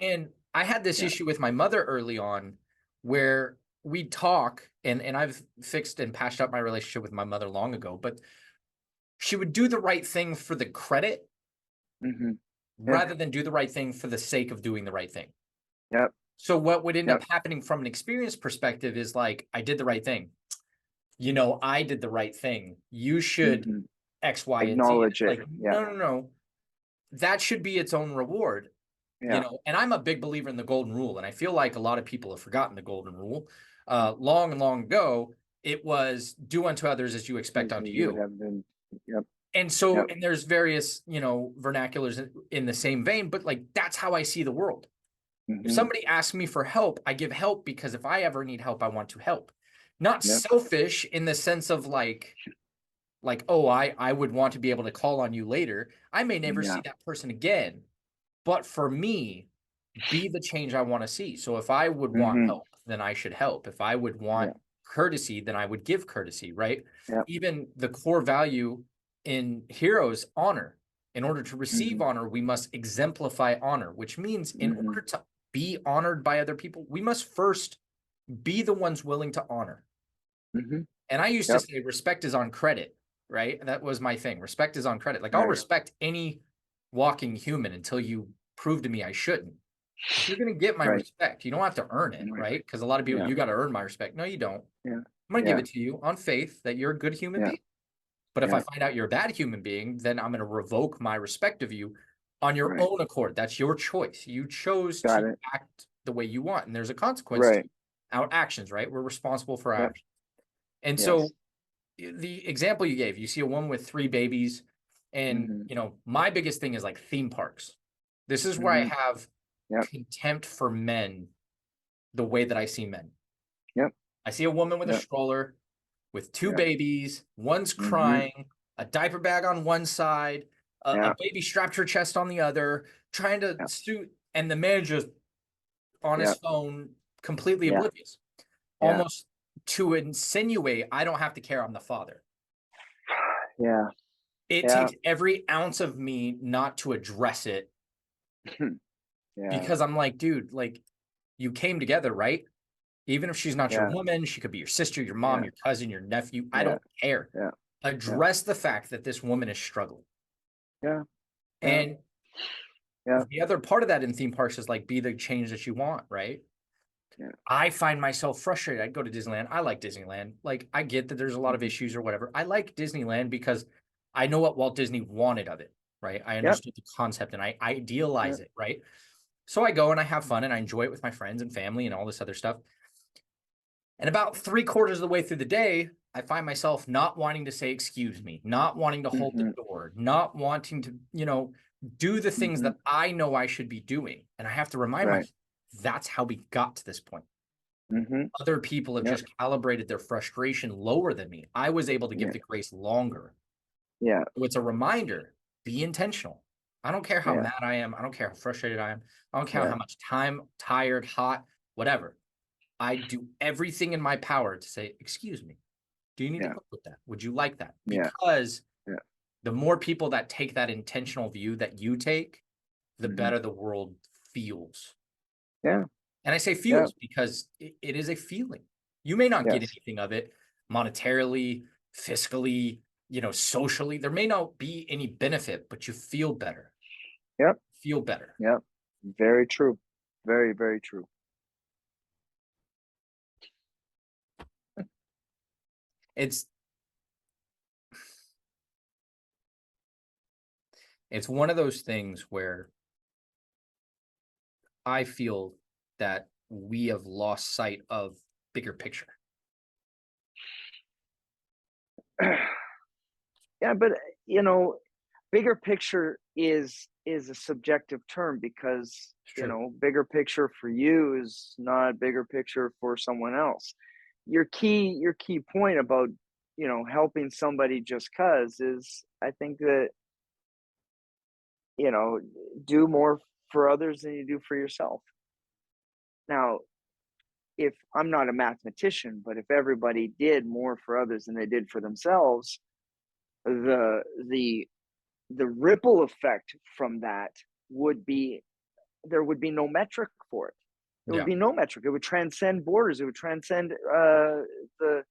And I had this issue with my mother early on where we'd talk and I've fixed and patched up my relationship with my mother long ago, but she would do the right thing for the credit rather than do the right thing for the sake of doing the right thing. So what would end up happening from an experience perspective is like, I did the right thing. You know, I did the right thing. You should X, Y, acknowledge and Z. it. Like, no. That should be its own reward. You know, and I'm a big believer in the golden rule. And I feel like a lot of people have forgotten the golden rule long ago it was do unto others as you expect unto You would you. have been. Yep. And so, Yep. and there's various, vernaculars in the same vein, but like, that's how I see the world. If somebody asks me for help, I give help because if I ever need help, I want to help. Not Yep. selfish in the sense of like, oh, I would want to be able to call on you later. I may never see that person again, but for me, be the change I want to see. So if I would want help, then I should help. If I would want courtesy, then I would give courtesy, right? Yep. Even the core value in heroes, honor. In order to receive honor, we must exemplify honor, which means in order to be honored by other people, we must first be the ones willing to honor. And I used to say respect is on credit, right? That was my thing. Respect is on credit. Like I'll respect any walking human until you prove to me I shouldn't. If you're going to get my respect, you don't have to earn it, right? Because a lot of people, you got to earn my respect. No, you don't. I'm going to give it to you on faith that you're a good human being. But if I find out you're a bad human being, then I'm going to revoke my respect of you on your own accord. That's your choice. You chose to act the way you want. And there's a consequence to our actions, right? We're responsible for our actions. And so the example you gave, you see a woman with 3 babies. And, my biggest thing is like theme parks. This is where I have contempt for men the way that I see men. I see a woman with a stroller with 2 babies, one's crying, a diaper bag on one side, a baby strapped to her chest on the other, trying to suit, and the man just on his phone, completely oblivious. Almost to insinuate, I don't have to care, I'm the father. It takes every ounce of me not to address it. Because I'm like, dude, like, you came together, right? Even if she's not your woman, she could be your sister, your mom, your cousin, your nephew. I don't care. Address the fact that this woman is struggling. And the other part of that in theme parks is like, be the change that you want, right? I find myself frustrated. I go to Disneyland. I like Disneyland. Like, I get that there's a lot of issues or whatever. I like Disneyland because I know what Walt Disney wanted of it, right? I understood the concept and I idealize it, right? So I go and I have fun and I enjoy it with my friends and family and all this other stuff. And about 3/4 of the way through the day, I find myself not wanting to say, excuse me, not wanting to hold the door, not wanting to, do the things that I know I should be doing. And I have to remind myself, that's how we got to this point. Other people have just calibrated their frustration lower than me. I was able to give the grace longer. So it's a reminder, be intentional. I don't care how mad I am. I don't care how frustrated I am. I don't care how much time, tired, hot, whatever. I do everything in my power to say, excuse me, do you need to help with that? Would you like that? Because the more people that take that intentional view that you take, the better the world feels. And I say feels because it is a feeling. You may not get anything of it monetarily, fiscally, socially. There may not be any benefit, but you feel better. Feel better. Very true. Very, very true. It's one of those things where I feel that we have lost sight of bigger picture. But bigger picture is a subjective term because bigger picture for you is not bigger picture for someone else. Your key point about helping somebody just cause is, I think that do more for others than you do for yourself. Now, if I'm not a mathematician, but if everybody did more for others than they did for themselves, the ripple effect from that would be, there would be no metric for it. There would be no metric. It would transcend borders. It would transcend the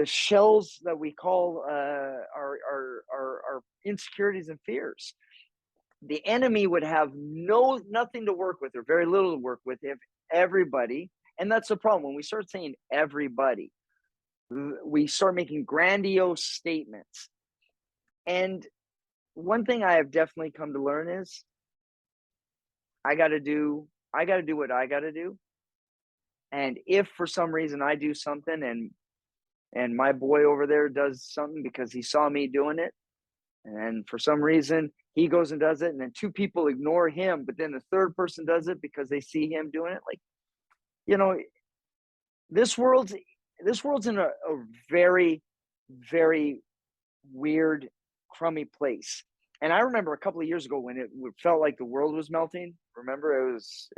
shells that we call our insecurities and fears. The enemy would have nothing to work with, or very little to work with, if everybody, and that's the problem when we start saying everybody, we start making grandiose statements. And one thing I have definitely come to learn is I got to do what I got to do, And if for some reason I do something and my boy over there does something because he saw me doing it, and for some reason he goes and does it, and then two people ignore him, but then the third person does it because they see him doing it, like, you know, this world's this world's in a very, very weird, crummy place. And I remember a couple of years ago when it felt like the world was melting. Remember, it was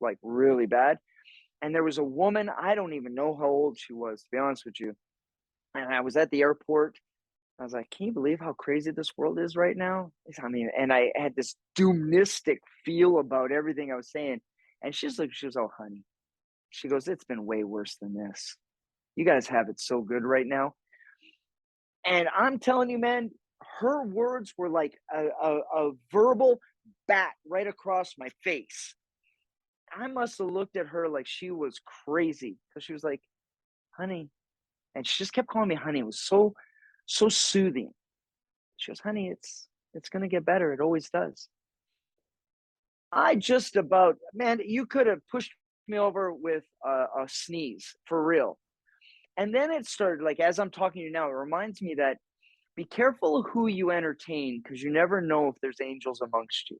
like really bad. And there was a woman, I don't even know how old she was, to be honest with you. And I was at the airport. I was like, can you believe how crazy this world is right now? I mean, and I had this doomistic feel about everything I was saying. And she was, oh, honey. She goes, it's been way worse than this. You guys have it so good right now. And I'm telling you, man, her words were like a verbal bat right across my face. I must have looked at her like she was crazy because she was like, honey. And she just kept calling me honey. It was so soothing. She goes, honey, it's going to get better. It always does. I just about, man, you could have pushed me over with a sneeze for real. And then it started, like, as I'm talking to you now, it reminds me that be careful of who you entertain because you never know if there's angels amongst you.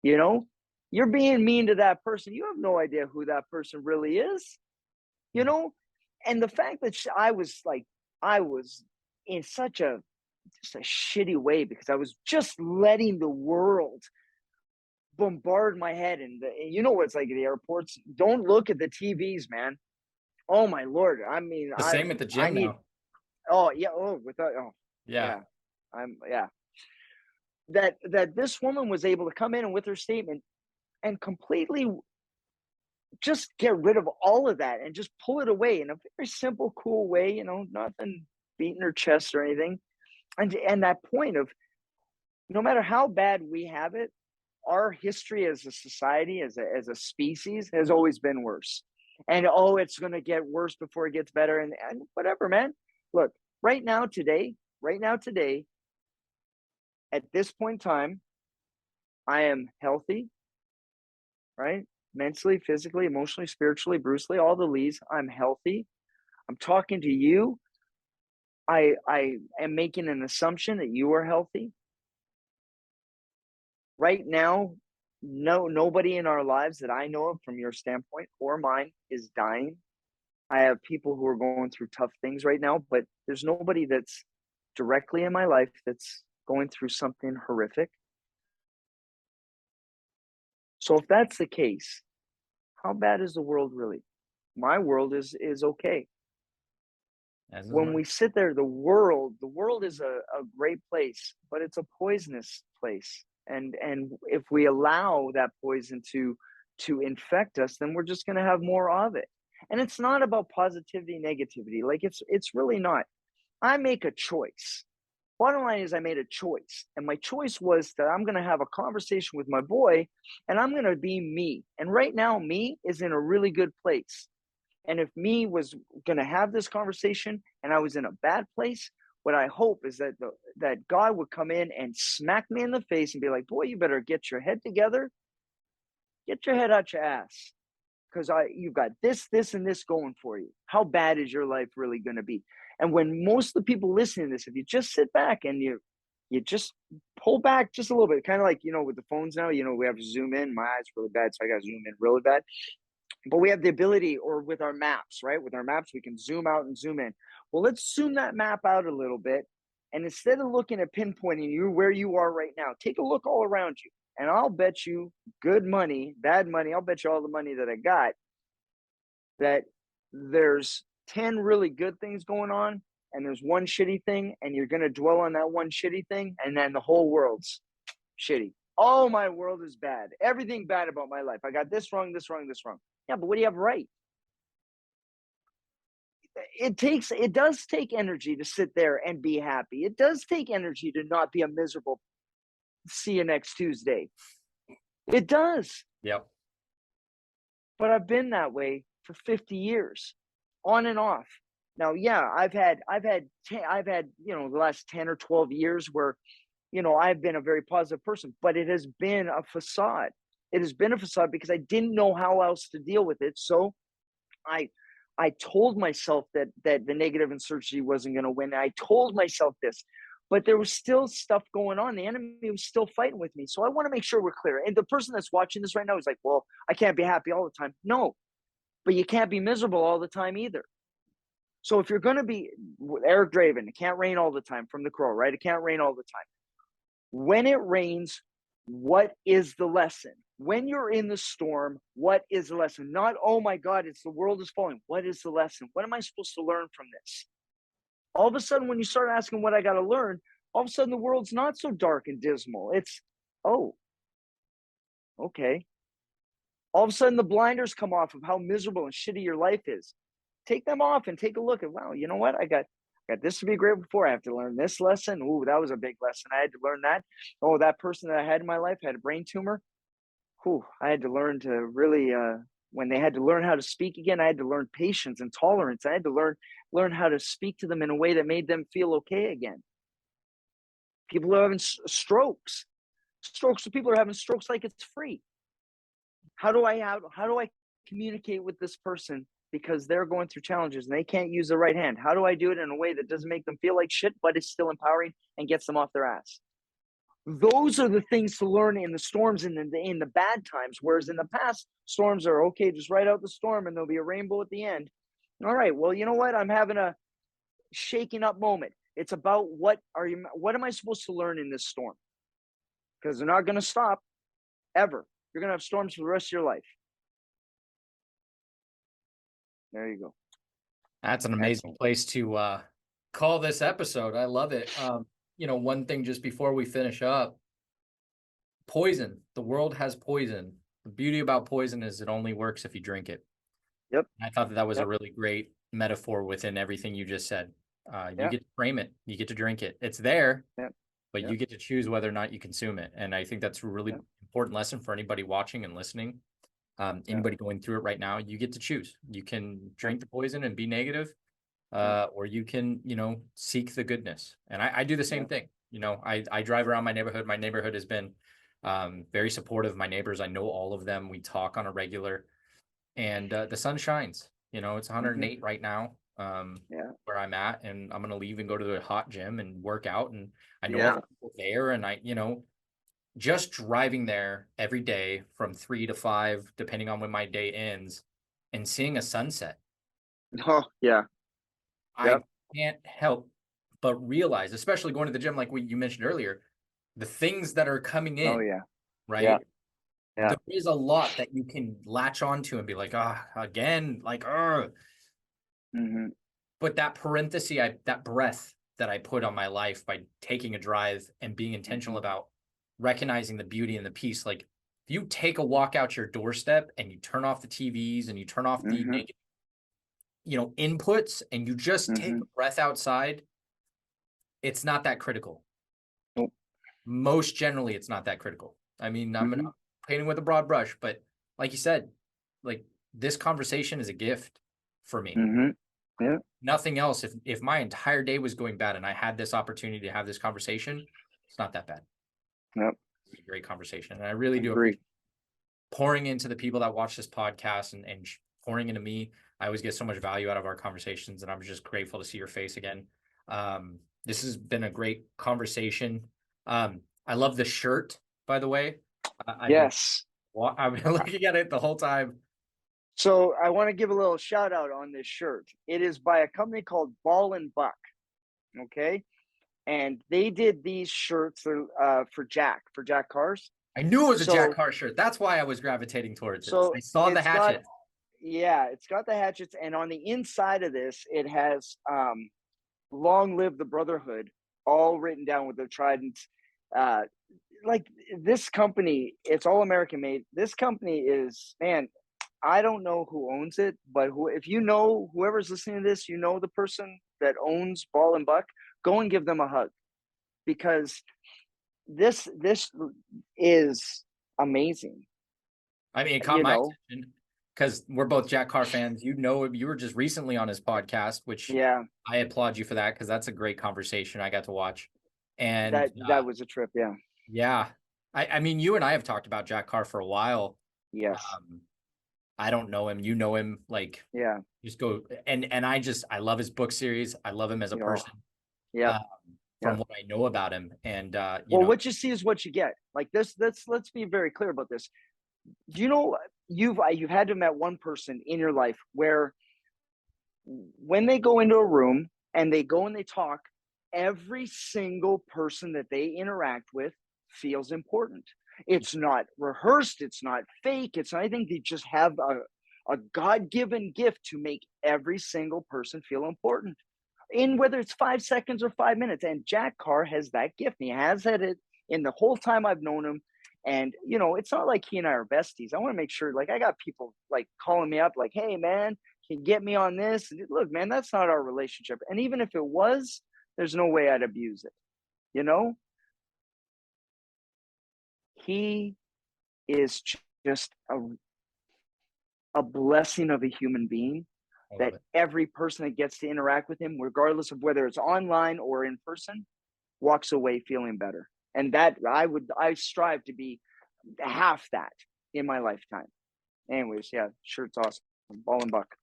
You know, you're being mean to that person. You have no idea who that person really is, you know? And the fact that I was in such just a shitty way because I was just letting the world bombard my head. And you know what it's like at the airports? Don't look at the TVs, man. Oh my Lord. I mean, The same at the I gym need, now. oh yeah. Oh, without, oh Yeah. yeah. Yeah. That this woman was able to come in and with her statement and completely just get rid of all of that and just pull it away in a very simple, cool way, you know, nothing beating her chest or anything. And that point of no matter how bad we have it, our history as a society, as a species, has always been worse. And oh, it's gonna get worse before it gets better, and whatever, man. Look, right now today, at this point in time, I am healthy, right? Mentally, physically, emotionally, spiritually, Bruce Lee, all the Lees. I'm healthy. I'm talking to you. I am making an assumption that you are healthy. Right now, nobody in our lives that I know of from your standpoint or mine is dying. I have people who are going through tough things right now, but there's nobody that's directly in my life that's going through something horrific. So if that's the case, how bad is the world really? My world is okay. As is When mine. we sit there, the world is a great place, but it's a poisonous place. And if we allow that poison to infect us, then we're just going to have more of it. And it's not about positivity, negativity. Like it's really not. I make a choice. Bottom line is I made a choice. And my choice was that I'm going to have a conversation with my boy and I'm going to be me. And right now, me is in a really good place. And if me was going to have this conversation and I was in a bad place, what I hope is that God would come in and smack me in the face and be like, boy, you better get your head together, get your head out your ass. Because you've got this, and this going for you. How bad is your life really going to be? And when most of the people listening to this, if you just sit back and you just pull back just a little bit, kind of like, you know, with the phones now, you know, we have to zoom in. My eyes really bad, so I got to zoom in really bad. But we have the ability, or with our maps, right? With our maps, we can zoom out and zoom in. Well, let's zoom that map out a little bit. And instead of looking at pinpointing you where you are right now, take a look all around you. And I'll bet you good money, bad money, I'll bet you all the money that I got that there's 10 really good things going on and there's one shitty thing, and you're going to dwell on that one shitty thing, and then the whole world's shitty. Oh, my world is bad. Everything bad about my life. I got this wrong, this wrong, this wrong. Yeah, but what do you have right? It does take energy to sit there and be happy. It does take energy to not be a miserable see you next Tuesday. It does. Yep. But I've been that way for 50 years, on and off. Now, yeah, I've had, you know, the last 10 or 12 years where, you know, I've been a very positive person, but it has been a facade. It has been a facade because I didn't know how else to deal with it. So I told myself that the negative uncertainty wasn't going to win. I told myself this, but there was still stuff going on. The enemy was still fighting with me. So I want to make sure we're clear. And the person that's watching this right now is like, well, I can't be happy all the time. No, but you can't be miserable all the time either. So if you're going to be Eric Draven, it can't rain all the time from The Crow, right? It can't rain all the time. When it rains, what is the lesson? When you're in the storm, what is the lesson? Not, oh my God, it's the world is falling. What is the lesson? What am I supposed to learn from this? All of a sudden, when you start asking what I got to learn, all of a sudden the world's not so dark and dismal. It's, oh, okay. All of a sudden the blinders come off of how miserable and shitty your life is. Take them off and take a look at, wow, you know what? I got this to be grateful for. I have to learn this lesson. Ooh, that was a big lesson. I had to learn that. Oh, that person that I had in my life had a brain tumor. Whew, I had to learn to really, when they had to learn how to speak again, I had to learn patience and tolerance. I had to learn how to speak to them in a way that made them feel okay again. People are having strokes. People are having strokes like it's free. How do I communicate with this person because they're going through challenges and they can't use the right hand? How do I do it in a way that doesn't make them feel like shit, but is still empowering and gets them off their ass? Those are the things to learn in the storms and in the bad times. Whereas in the past, storms are okay, just write out the storm and there'll be a rainbow at the end. All right, well, you know what? I'm having a shaking up moment. It's about what am I supposed to learn in this storm? Because they're not going to stop ever. You're going to have storms for the rest of your life. There you go. That's an amazing place to call this episode. I love it. One thing just before we finish up, poison. The world has poison. The beauty about poison is it only works if you drink it. Yep. I thought that was a really great metaphor within everything you just said. You get to frame it. You get to drink it. It's there, but you get to choose whether or not you consume it. And I think that's a really important lesson for anybody watching and listening. Anybody going through it right now, you get to choose. You can drink the poison and be negative, or you can, seek the goodness. And I do the same thing. I drive around my neighborhood. My neighborhood has been very supportive of my neighbors. I know all of them. We talk on a regular, and the sun shines. It's 108 right now where I'm at, and I'm going to leave and go to the hot gym and work out. And I know other people there, and just driving there every day from 3 to 5, depending on when my day ends, and seeing a sunset. Oh, yeah. I can't help but realize, especially going to the gym, like you mentioned earlier, the things that are coming in. Oh, yeah. Right. Yeah. There is a lot that you can latch onto and be like, again, like, But that parenthesis, that breath that I put on my life by taking a drive and being intentional about recognizing the beauty and the peace. Like, if you take a walk out your doorstep and you turn off the TVs and you turn off the negative, inputs, and you just take a breath outside, it's not that critical. Nope. Most generally, it's not that critical. I mean, I'm painting with a broad brush, but like you said, like, this conversation is a gift for me. Yeah. Nothing else. If my entire day was going bad and I had this opportunity to have this conversation, it's not that bad. Yep. It's a great conversation. And I really do appreciate pouring into the people that watch this podcast and pouring into me. I always get so much value out of our conversations, and I'm just grateful to see your face again. This has been a great conversation. I love the shirt, by the way. I've been looking at it the whole time. So I want to give a little shout out on this shirt. It is by a company called Ball and Buck. Okay. And they did these shirts for Jack cars. I knew it was a Jack Car shirt. That's why I was gravitating towards it. I saw the hatchet. It's got the hatchets. And on the inside of this, it has long live the brotherhood, all written down with their trident. Like, this company, it's all American made. This company is, man, I don't know who owns it, but if whoever's listening to this, the person that owns Ball and Buck, go and give them a hug, because this is amazing. I mean, it caught my attention because we're both Jack Car fans. You were just recently on his podcast, which I applaud you for that, because that's a great conversation I got to watch. And that was a trip. Yeah. Yeah. I mean, you and I have talked about Jack Car for a while. Yes. I don't know him, you know him, like, Yeah. just go and I love his book series. I love him as a You know, person, yep. um, from Yep. what I know about him, and, Well, what you see is what you get. Like this, let's be very clear about this. Do you know you've had to met one person in your life where when they go into a room and they go and they talk, every single person that they interact with feels important. It's not rehearsed, it's not fake, it's not anything. They just have a God-given gift to make every single person feel important. In whether it's 5 seconds or 5 minutes. And Jack Carr has that gift. And he has had it in the whole time I've known him. And it's not like he and I are besties. I want to make sure, like, I got people like calling me up, like, hey man, can you get me on this? And look, man, that's not our relationship. And even if it was, there's no way I'd abuse it. You know, he is just a blessing of a human being I love that it. every person that gets to interact with him, regardless of whether it's online or in person, walks away feeling better. And that I strive to be half that in my lifetime. Anyways, yeah, shirt's awesome. Ball and buck.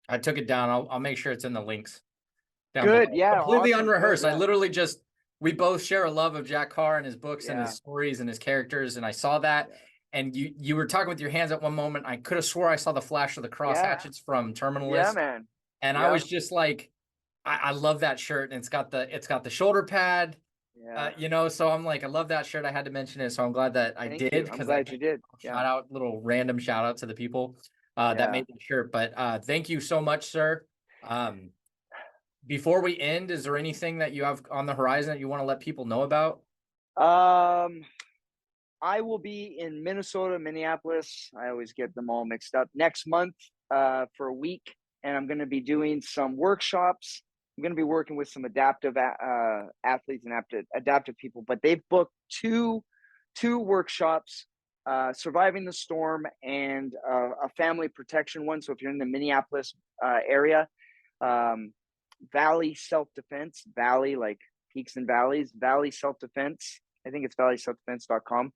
I took it down, I'll make sure it's in the links down Good. below. Yeah. Completely Awesome. Good. unrehearsed. I Yeah. literally just we both share a love of Jack Carr and his books and his Yeah. stories and his characters, and I saw that. Yeah. And you were talking with your hands at one moment. I could have swore I saw the flash of the cross Yeah. hatchets from Yeah, Terminalist, man. and I Yeah. was just like, I love that shirt, and it's got the shoulder pad, Yeah. so I'm like, I love that shirt. I had to mention it, so I'm glad that I Thank did you. I'm because I glad can you did. Yeah. shout out random shout out to the people that Yeah. made the shirt. But thank you so much, sir. Um, before we end, is there anything that you have on the horizon that you want to let people know about? Um, I will be in Minnesota, Minneapolis. I always get them all mixed up. Next month, for a week, and I'm going to be doing some workshops. I'm going to be working with some adaptive athletes and adaptive people, but they've booked two workshops, surviving the storm and a family protection one. So if you're in the Minneapolis area, um, Valley Self Defense, Valley like peaks and valleys, Valley Self Defense. I think it's valleyselfdefense.com.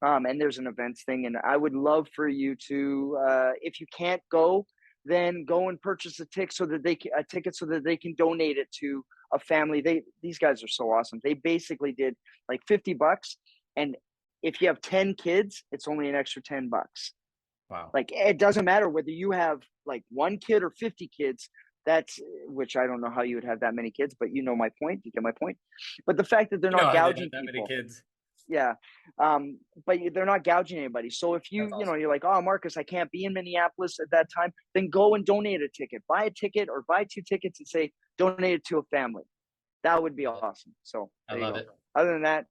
And there's an events thing. And I would love for you to, if you can't go, then go and purchase a ticket so that they can donate it to a family. These guys are so awesome. They basically did like $50, and if you have 10 kids, it's only an extra $10. Wow. Like, it doesn't matter whether you have like one kid or 50 kids. That's which I don't know how you would have that many kids, but you know my point. You get my point. But the fact that they're You know not I didn't have gouging that many people, kids. yeah. But they're not gouging anybody. So if That's awesome. you're like, oh, Marcus, I can't be in Minneapolis at that time, then go and donate a ticket. Buy a ticket or buy 2 tickets and say donate it to a family. That would be awesome. So I there you love go. it. Other than that,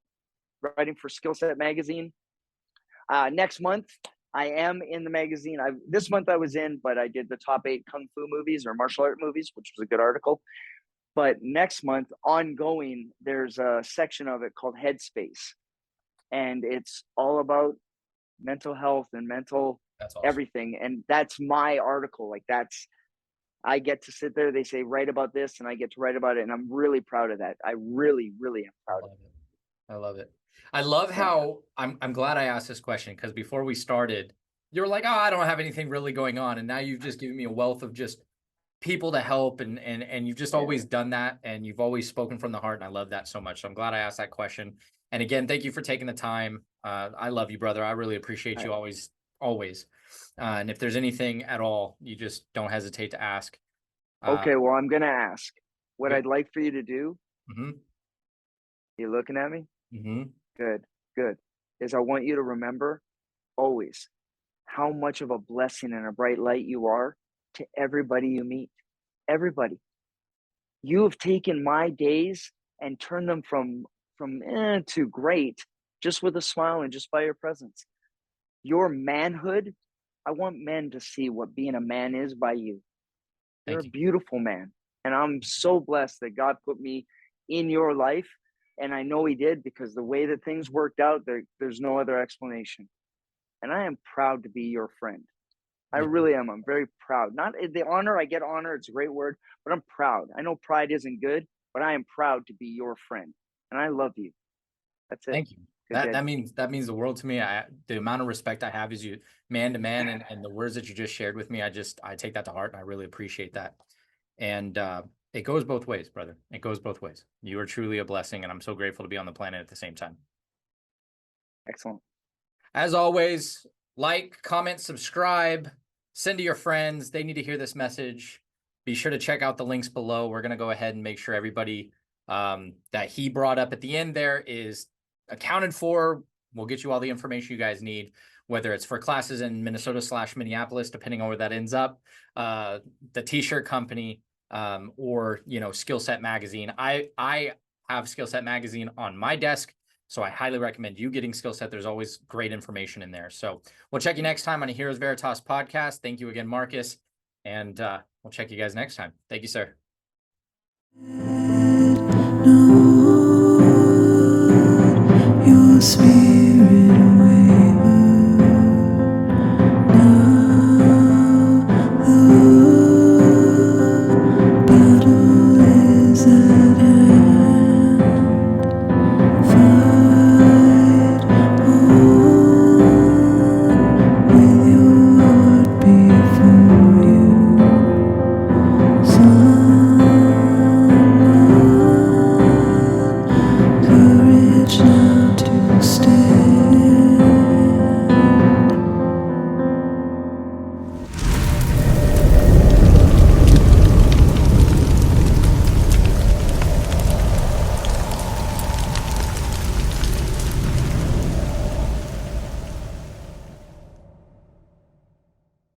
writing for Skill Set Magazine. Next month, I am in the magazine. This month I was in, but I did the top 8 kung fu movies or martial art movies, which was a good article. But next month, ongoing, there's a section of it called Headspace, and it's all about mental health and mental That's awesome. everything. And that's my article. Like, I get to sit there. They say write about this, and I get to write about it, and I'm really proud of that. I really, really am I proud of love it. I love it. I love it. Yeah. how I'm glad I asked this question because before we started, you were like, "Oh, I don't have anything really going on," and now you've just given me a wealth of just people to help, and you've just Yeah. always done that, and you've always spoken from the heart, and I love that so much. So I'm glad I asked that question. And again, thank you for taking the time. I love you, brother. I really appreciate you always, always. And if there's anything at all, you just don't hesitate to ask. Uh, Okay. Well, I'm gonna ask. What good. I'd like for you to do. Mm-hmm. You looking at me? Mm-hmm. Good. Good. Is I want you to remember always how much of a blessing and a bright light you are to everybody you meet. Everybody. You have taken my days and turned them from to great just with a smile and just by your presence. Your manhood, I want men to see what being a man is by you. You're a Thank you. beautiful man. And I'm so blessed that God put me in your life. And I know he did, because the way that things worked out, there's no other explanation. And I am proud to be your friend. I Yeah. really am. I'm very proud. Not the honor, I get honor, it's a great word, but I'm proud. I know pride isn't good, but I am proud to be your friend. And I love you. That's it. Thank you. That means the world to me. The amount of respect I have is you man to man, and the words that you just shared with me, I take that to heart, and I really appreciate that. And it goes both ways, brother. It goes both ways. You are truly a blessing, and I'm so grateful to be on the planet at the same time. Excellent. As always, like, comment, subscribe, send to your friends. They need to hear this message. Be sure to check out the links below. We're going to go ahead and make sure everybody that he brought up at the end there is accounted for. We'll get you all the information you guys need, whether it's for classes in Minnesota/Minneapolis, depending on where that ends up, the t-shirt company, or, you know, Skill Set Magazine. I have Skill Set Magazine on my desk, so I highly recommend you getting Skill Set. There's always great information in there. So we'll check you next time on a Heroes Veritas podcast. Thank you again, Marcus. And we'll check you guys next time. Thank you, sir. Your spirit.